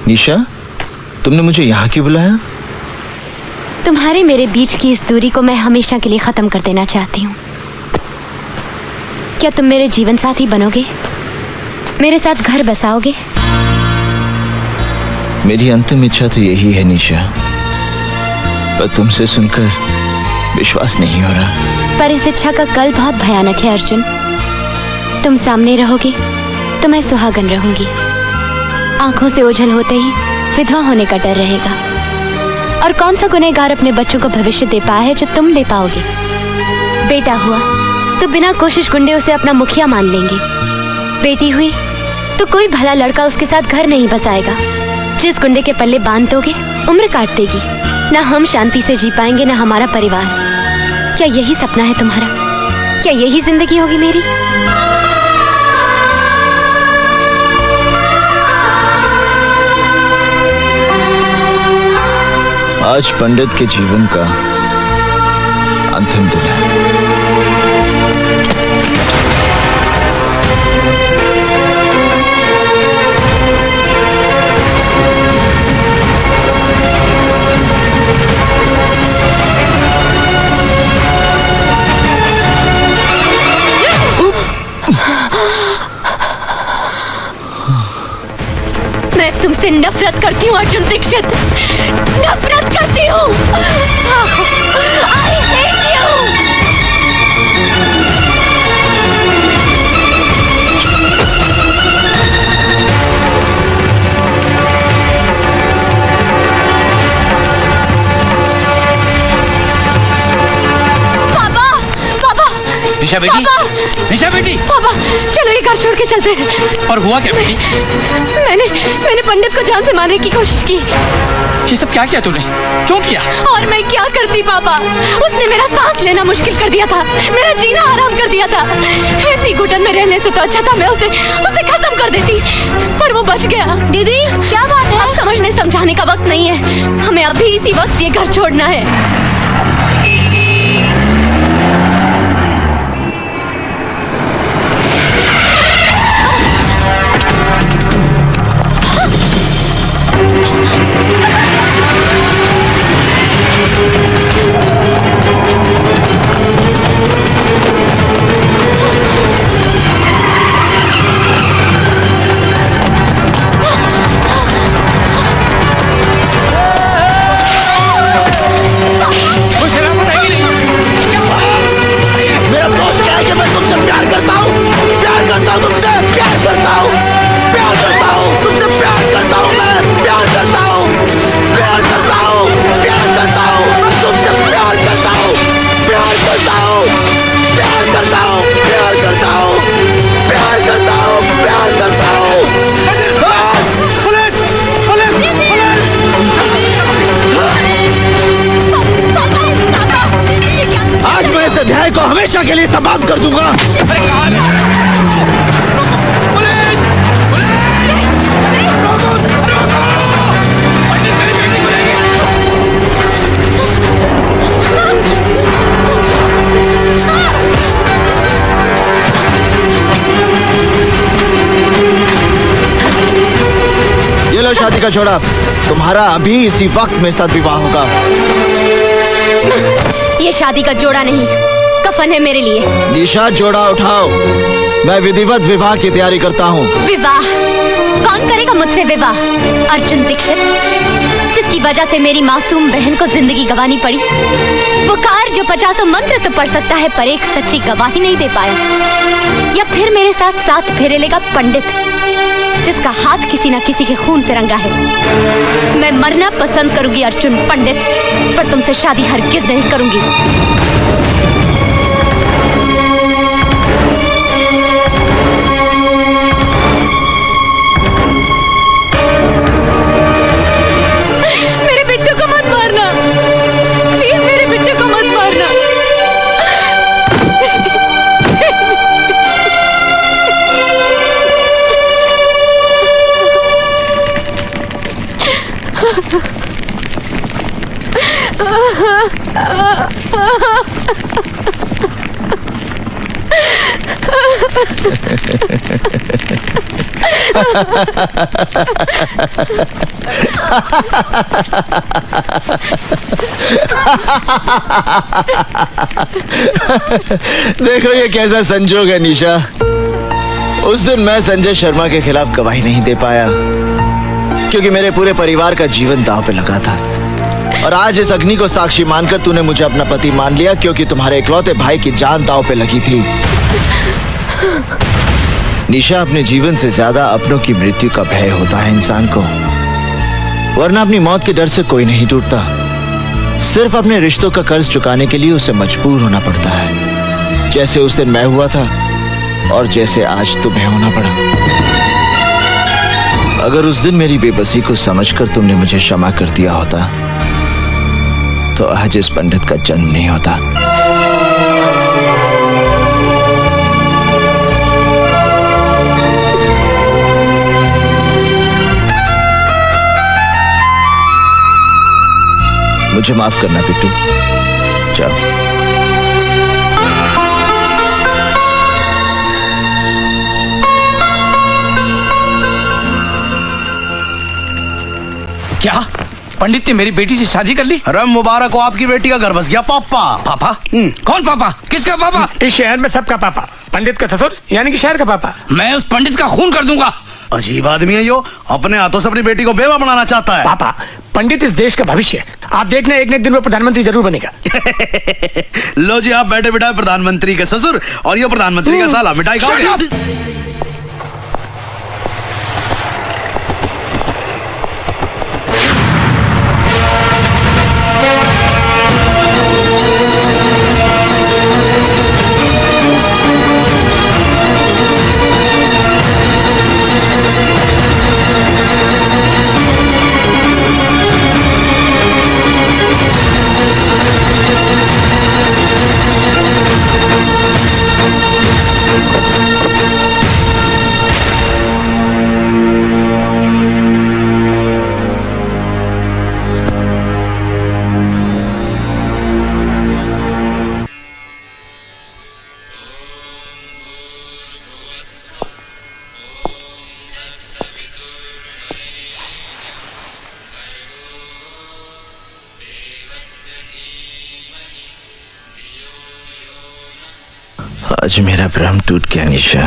निशा, तुमने मुझे यहाँ क्यों बुलाया? तुम्हारे मेरे बीच की इस दूरी को मैं हमेशा के लिए खत्म कर देना चाहती हूँ। क्या तुम मेरे जीवन साथी बनोगे? मेरे साथ घर बसाओगे? मेरी अंतिम इच्छा तो यही है निशा, पर तुमसे सुनकर विश्वास नहीं हो रहा। पर इस इच्छा का कल बहुत भयानक है अर्जुन। तुम सामने रहोगे तो मैं सुहागन रहूंगी। आंखों से ओझल होते ही विधवा होने का डर रहेगा। और कौन सा गुनहगार अपने बच्चों को भविष्य दे पाया है जो तुम दे पाओगे? बेटा हुआ तो बिना कोशिश गुंडे उसे अपना मुखिया मान लेंगे। बेटी हुई तो कोई भला लड़का उसके साथ घर नहीं बसाएगा। जिस गुंडे के पल्ले बांध दोगे उम्र काट देगी। ना हम शांति से जी पाएंगे ना हमारा परिवार। क्या यही सपना है तुम्हारा? क्या यही जिंदगी होगी मेरी? आज पंडित के जीवन का अंतिम दिन है। मैं तुमसे नफरत करती हूँ अर्जुन दीक्षित, नफरत करती हूँ। I hate you। निशा बेटी, निशा बेटी। पापा चलो ये घर छोड़ के चलते हैं। पर हुआ क्या बेटी? मैंने पंडित को जान से मारने की कोशिश की। ये सब क्या किया तूने? क्यों किया? और मैं क्या करती पापा? उसने मेरा सांस लेना मुश्किल कर दिया था, मेरा जीना हराम कर दिया था। ऐसी घुटन में रहने से तो अच्छा था मैं उसे खत्म कर देती, पर वो बच गया। दीदी क्या बात है? अब समझने समझाने का वक्त नहीं है, हमें अभी इसी वक्त ये घर छोड़ना है। अध्याय को हमेशा के लिए समाप्त कर दूंगा। का जोड़ा, तुम्हारा अभी इसी वक्त मेरे साथ विवाह होगा। ये शादी का जोड़ा नहीं, कफन है मेरे लिए। निशा, जोड़ा उठाओ, मैं विधिवत विवाह की तैयारी करता हूँ। विवाह? कौन करेगा मुझसे विवाह? अर्जुन दीक्षित, जिसकी वजह से मेरी मासूम बहन को जिंदगी गंवानी पड़ी। वो कार जो 50 मंत्र तो पढ़ सकता है पर एक सच्ची गवाही नहीं दे पाया। या फिर मेरे साथ 7 फेरे लेगा पंडित, जिसका हाथ किसी न किसी के खून से रंगा है। मैं मरना पसंद करूंगी अर्जुन पंडित, पर तुमसे शादी हरगिज नहीं करूंगी। मेरे बिट्टू को मत मारना, प्लीज मेरे बिट्टू को मत मारना। देखो ये कैसा संजोग है निशा। उस दिन मैं संजय शर्मा के खिलाफ गवाही नहीं दे पाया क्योंकि मेरे पूरे परिवार का जीवन दांव पे लगा था। और आज इस अग्नि को साक्षी मानकर तूने मुझे अपना पति मान लिया क्योंकि तुम्हारे इकलौते भाई की जान दांव पे लगी थी। निशा, अपने जीवन से ज्यादा अपनों की मृत्यु का भय होता है इंसान को, वरना अपनी मौत के डर से कोई नहीं टूटता। सिर्फ अपने रिश्तों का कर्ज चुकाने के लिए उसे मजबूर होना पड़ता है, जैसे उस दिन मैं हुआ था और जैसे आज तुम्हें होना पड़ा। अगर उस दिन मेरी बेबसी को समझकर तुमने मुझे क्षमा कर दिया होता तो आज इस पंडित का जन्म नहीं होता। मुझे माफ करना बिट्टू, जाओ। क्या पंडित ने मेरी बेटी से शादी कर ली? अरे मुबारक हो, आपकी बेटी का घर बस गया। पापा? पापा? कौन पापा? किसका पापा? इस शहर में सबका पापा, पंडित का ससुर यानी कि शहर का पापा। मैं उस पंडित का खून कर दूंगा। अजीब आदमी है यो, अपने हाथों से अपनी बेटी को बेवा बनाना चाहता है। पापा, पंडित इस देश का भविष्य है। आप देखना एक न एक दिन वो प्रधानमंत्री जरूर बनेगा। लो जी, आप बैठे बिठाए प्रधानमंत्री के ससुर और ये प्रधानमंत्री का साला, मिठाई खाओगे? आज मेरा भ्रम टूट गया निशा।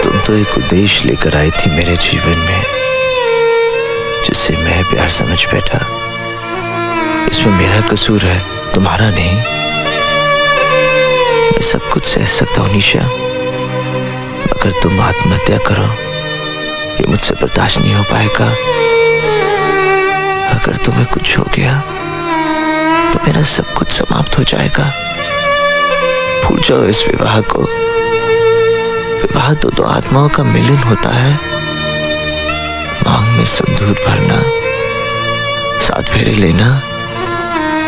तुम तो एक उद्देश्य लेकर आई थी मेरे जीवन में, जिसे मैं प्यार समझ बैठा। इसमें मेरा कसूर है, तुम्हारा नहीं। मैं सब कुछ सह सकता हूँ निशा, मगर तुम आत्महत्या करो ये मुझसे बर्दाश्त नहीं हो पाएगा। अगर तुम्हें कुछ हो गया तो मेरा सब कुछ समाप्त हो जाएगा। भूल जाओ इस विवाह को। विवाह तो दो आत्माओं का मिलन होता है। मांग में सिंदूर भरना, 7 फेरे लेना,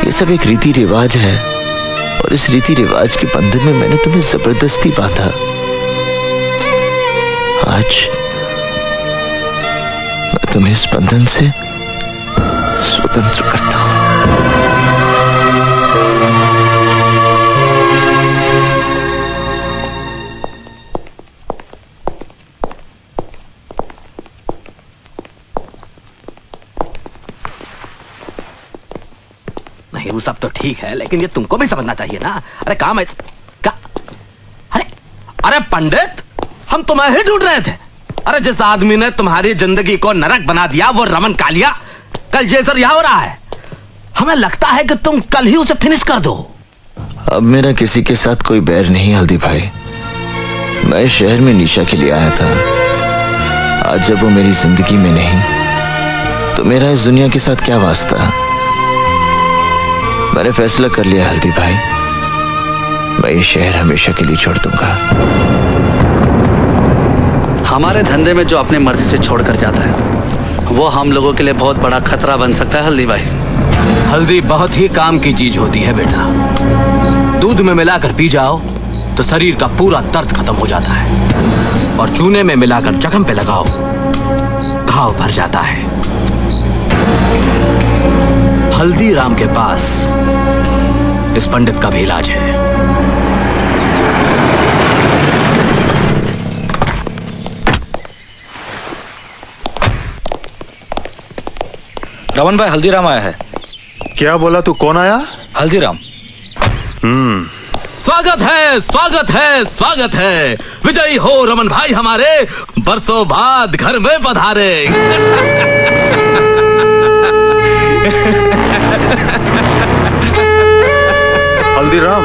ये सब एक रीति रिवाज है और इस रीति रिवाज के बंधन में मैंने तुम्हें जबरदस्ती बांधा। आज मैं तुम्हें इस बंधन से स्वतंत्र करता हूं। तो ठीक है, लेकिन ये तुमको भी समझना चाहिए ना। अरे काम है अरे पंडित, हम तुम्हें ही ढूंढ रहे थे। अरे जिस आदमी ने तुम्हारी जिंदगी को नरक बना दिया वो रमन कालिया कल जेल से रिहा हो रहा है। हमें लगता है कि तुम कल ही उसे फिनिश कर दो। अब मेरा किसी के साथ कोई बैर नहीं हल्दी भाई। मैं शहर में निशा के लिए आया था। आज जब वो मेरी जिंदगी में नहीं तो मेरा इस दुनिया के साथ क्या वास्ता। मैंने फैसला कर लिया हल्दी भाई, मैं ये शहर हमेशा के लिए छोड़ दूंगा। हमारे धंधे में जो अपने मर्जी से छोड़कर जाता है वो हम लोगों के लिए बहुत बड़ा खतरा बन सकता है हल्दी भाई। हल्दी बहुत ही काम की चीज होती है बेटा। दूध में मिलाकर पी जाओ तो शरीर का पूरा दर्द खत्म हो जाता है, और चूने में मिलाकर जख्म पे लगाओ घाव भर जाता है। हल्दीराम के पास इस पंडित का भी इलाज है। रमन भाई, हल्दीराम आया है। क्या बोला तू? कौन आया? हल्दीराम। स्वागत है, स्वागत है, स्वागत है। विजयी हो रमन भाई हमारे, बरसों बाद घर में पधारे। हल्दीराम,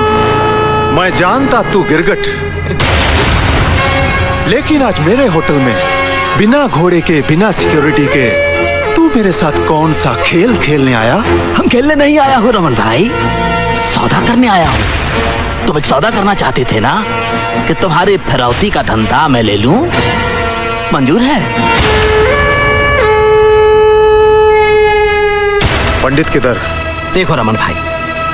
मैं जानता तू गिरगट, लेकिन आज मेरे होटल में बिना घोड़े के, बिना सिक्योरिटी के तू मेरे साथ कौन सा खेल खेलने आया? हम खेलने नहीं आया हूँ रमन भाई, सौदा करने आया हूँ। तुम एक सौदा करना चाहते थे ना कि तुम्हारी फिरौती का धंधा मैं ले लूं, मंजूर है? पंडित किधर? देखो रमन भाई,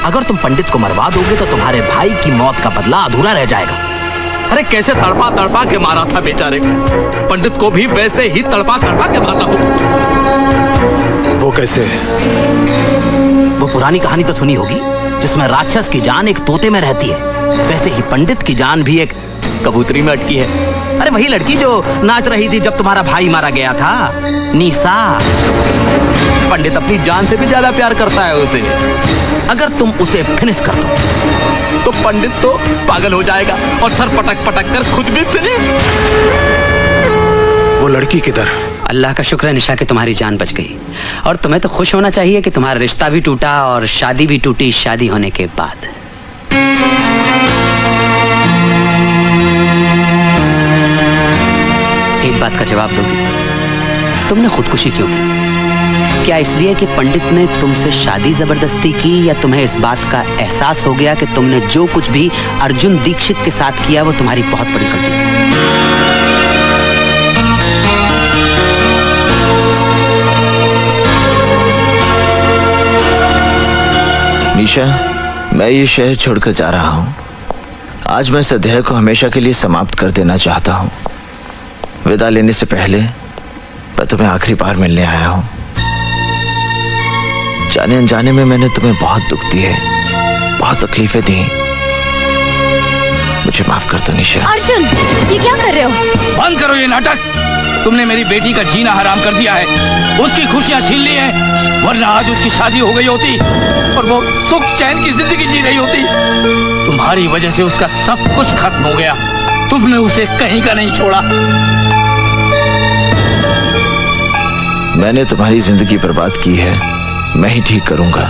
अगर तुम पंडित को मरवा दोगे तो तुम्हारे भाई की मौत का बदला अधूरा रह जाएगा। अरे कैसे तड़पा तड़पा के मारा था बेचारे को, पंडित को भी वैसे ही तड़पा तड़पा के मारना हो। वो कैसे? वो पुरानी कहानी तो सुनी होगी जिसमें राक्षस की जान एक तोते में रहती है, वैसे ही पंडित की जान भी एक कबूतरी में अटकी है। अरे वही लड़की जो नाच रही थी जब तुम्हारा भाई मारा गया था, निशा। पंडित अपनी जान से भी ज्यादा प्यार करता है उसे। अगर तुम उसे फिनिश कर दो तो पंडित तो पागल हो जाएगा और सर पटक पटक कर खुद भी फिनिश। वो लड़की किधर? अल्लाह का शुक्र है निशा कि तुम्हारी जान बच गई, और तुम्हें तो खुश होना चाहिए कि तुम्हारा रिश्ता भी टूटा और शादी भी टूटी शादी होने के बाद। एक बात का जवाब दोगी, तुमने खुदकुशी क्यों की? क्या इसलिए कि पंडित ने तुमसे शादी जबरदस्ती की, या तुम्हें इस बात का एहसास हो गया कि तुमने जो कुछ भी अर्जुन दीक्षित के साथ किया वो तुम्हारी बहुत बड़ी गलती है? निशा, मैं ये शहर छोड़कर जा रहा हूं। आज मैं इस अध्याय को हमेशा के लिए समाप्त कर देना चाहता हूं। विदा लेने से पहले मैं तुम्हें आखिरी बार मिलने आया हूं। जाने अनजाने में मैंने तुम्हें बहुत दुख दिए, बहुत तकलीफें दी। मुझे माफ कर दो निशा। अर्जुन, ये क्या कर रहे हो? बंद करो ये नाटक। तुमने मेरी बेटी का जीना हराम कर दिया है, उसकी खुशियां छीन ली हैं, वरना आज उसकी शादी हो गई होती और वो सुख चैन की जिंदगी जी रही होती। तुम्हारी वजह से उसका सब कुछ खत्म हो गया। तुमने उसे कहीं का नहीं छोड़ा। मैंने तुम्हारी जिंदगी बर्बाद की है, मैं ही ठीक करूंगा।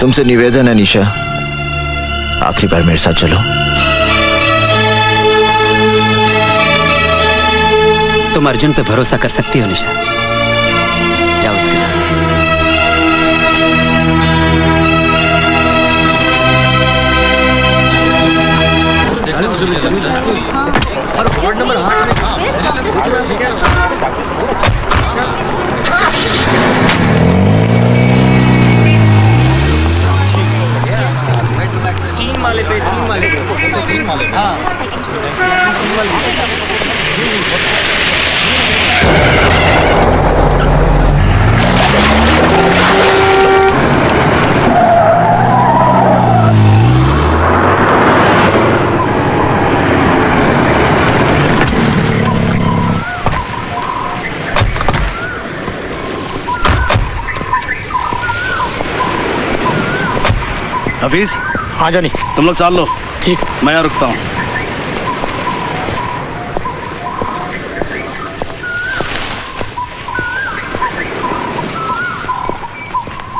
तुमसे निवेदन है निशा, आखिरी बार मेरे साथ चलो। तुम अर्जुन पे भरोसा कर सकती हो निशा, जाओ उसके साथ। वार्ड नंबर तीन माले पे हाँ। हफीज। हाँ जानी। तुम लोग चाल लो। ठीक। मैं यहाँ रुकता हूँ।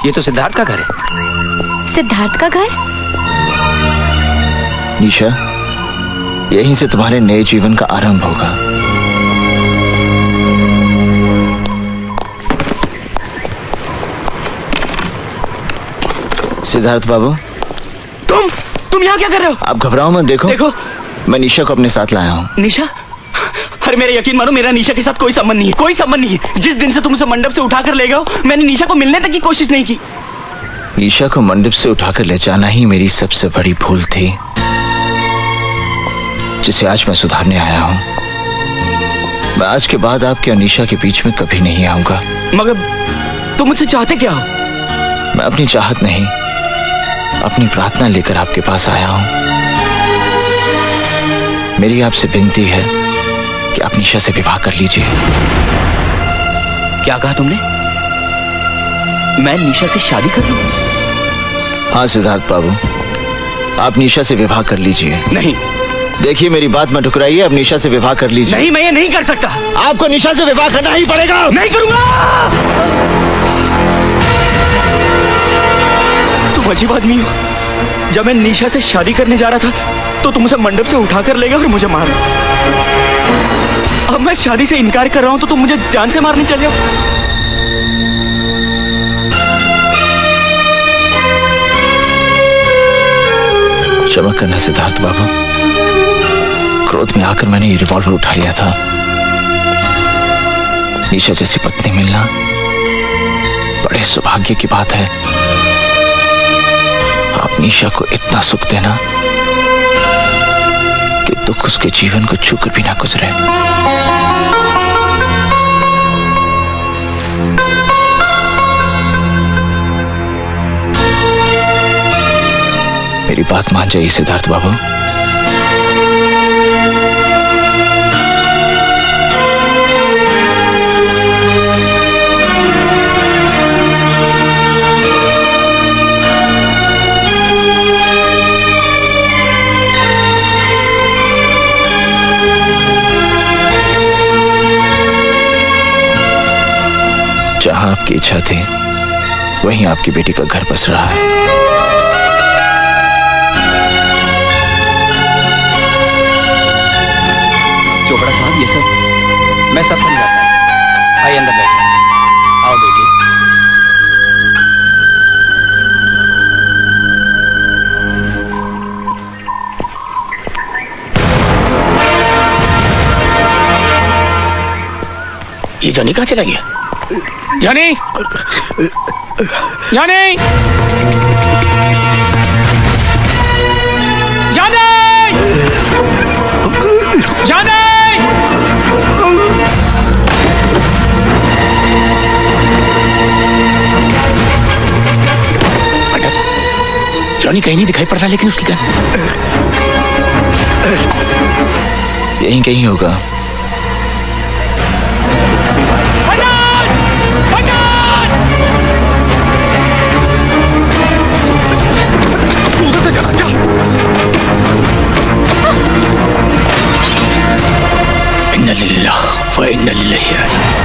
ये तो सिद्धार्थ का घर है। सिद्धार्थ का घर? निशा, यहीं से तुम्हारे नए जीवन का आरंभ होगा। सिद्धार्थ बाबू, तुम यहाँ क्या कर रहे हो? आप घबराओ मत। देखो मैं निशा को अपने साथ लाया हूँ। निशा? अरे मेरा यकीन मानो, मेरा निशा के साथ कोई संबंध नहीं है, कोई संबंध नहीं है। जिस दिन से तुम उसे मंडप से उठाकर ले गए हो, मैंने निशा को मिलने तक की कोशिश नहीं की। निशा को मंडप से उठाकर ले जाना ही मेरी सबसे बड़ी भूल थी, जिसे आज मैं सुधारने आया हूँ। मैं आज के बाद आपके और निशा के बीच में कभी नहीं आऊंगा। मगर तुम मुझसे चाहते क्या हो? मैं अपनी चाहत नहीं, अपनी प्रार्थना लेकर आपके पास आया हूं। मेरी आपसे विनती है कि आप निशा से विवाह कर लीजिए। क्या कहा तुमने? मैं निशा से शादी कर लूं? हाँ सिद्धार्थ बाबू, आप निशा से विवाह कर लीजिए। नहीं। देखिए मेरी बात मत ठुकराइए, आप निशा से विवाह कर लीजिए। नहीं, मैं ये नहीं कर सकता। आपको निशा से विवाह करना ही पड़ेगा। नहीं करूंगा। तुम अजीब आदमी हो। जब मैं निशा से शादी करने जा रहा था तो तुम उसे मंडप से उठाकर ले गए और मुझे मारा। अब मैं शादी से इनकार कर रहा हूं तो तुम मुझे जान से मारने चले हो। क्षमा करना सिद्धार्थ बाबू, क्रोध में आकर मैंने ये रिवॉल्वर उठा लिया था। निशा जैसी पत्नी मिलना बड़े सौभाग्य की बात है। आप निशा को इतना सुख देना कि दुख उसके जीवन को छूकर भी ना गुजरे। मेरी बात मान जाइए सिद्धार्थ बाबू। जहां आपकी इच्छा थी वहीं आपकी बेटी का घर बस रहा है। चोपड़ा साहब, ये सब मैं सब समझाता हूँ। आइए अंदर बैठिए। आओ बेटी। ये जानी कहाँ चला गया? जानी, जानी, जानी, जानी। जॉनी कहीं नहीं दिखाई पड़ता, लेकिन उसकी गन यहीं कहीं होगा। इन्ना लिल्लाह व इन्ना इलैहि राजिऊन।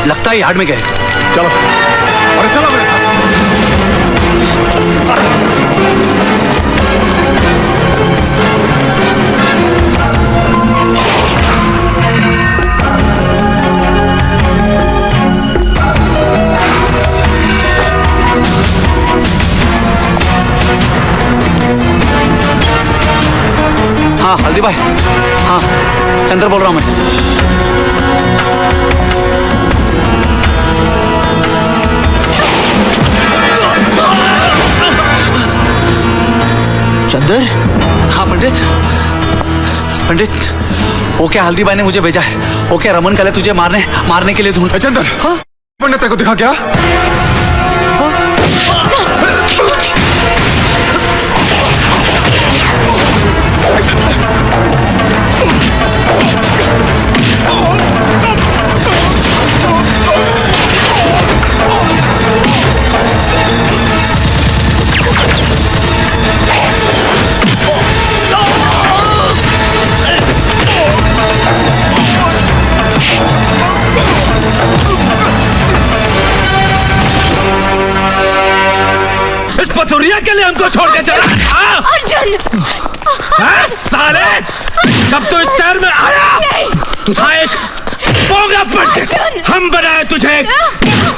लगता है यार्ड में गए। चलो, अरे चलो मेरे साथ। हाँ चंद्र बोल रहा हूँ मैं। चंद्र? हाँ पंडित। पंडित ओके हल्दीबाई ने मुझे भेजा है। ओके रमन कालिया तुझे मारने के लिए ढूंढ। चंद्र हाँ पंडित तेरे को दिखा क्या? पथुरिया के लिए हमको छोड़ के चला अर्जुन! साले जब तू इस शहर में आया तू था एक बोंगा पंडित। हम बनाए तुझे एक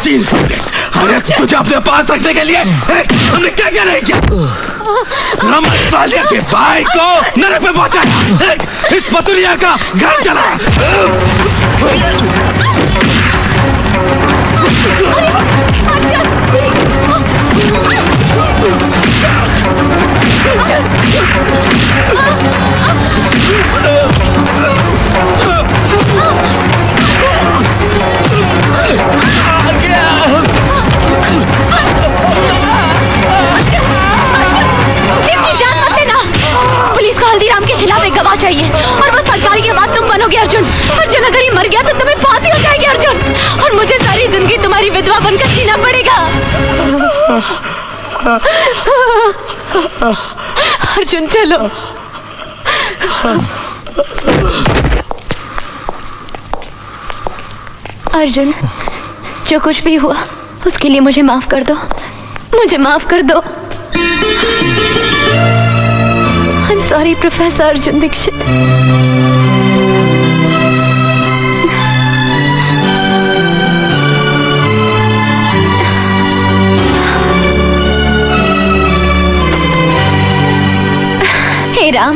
चीन पंडित। अरे तुझे अपने पास रखने के लिए हमने क्या क्या नहीं किया। रमन कालिया के भाई को नरक में पहुंचाया। इस पथुरिया का घर चलाया। पुलिस को हल्दीराम के खिलाफ एक गवाह चाहिए और वो सरकारी के बाद तुम बनोगे अर्जुन। अर्जुन अगर ये मर गया तो तुम्हें फांसी हो जाएगी अर्जुन, और मुझे सारी जिंदगी तुम्हारी विधवा बनकर जीना पड़ेगा। अर्जुन चलो। अर्जुन जो कुछ भी हुआ उसके लिए मुझे माफ कर दो, मुझे माफ कर दो। I'm sorry, professor Arjun Dikshit. हे राम।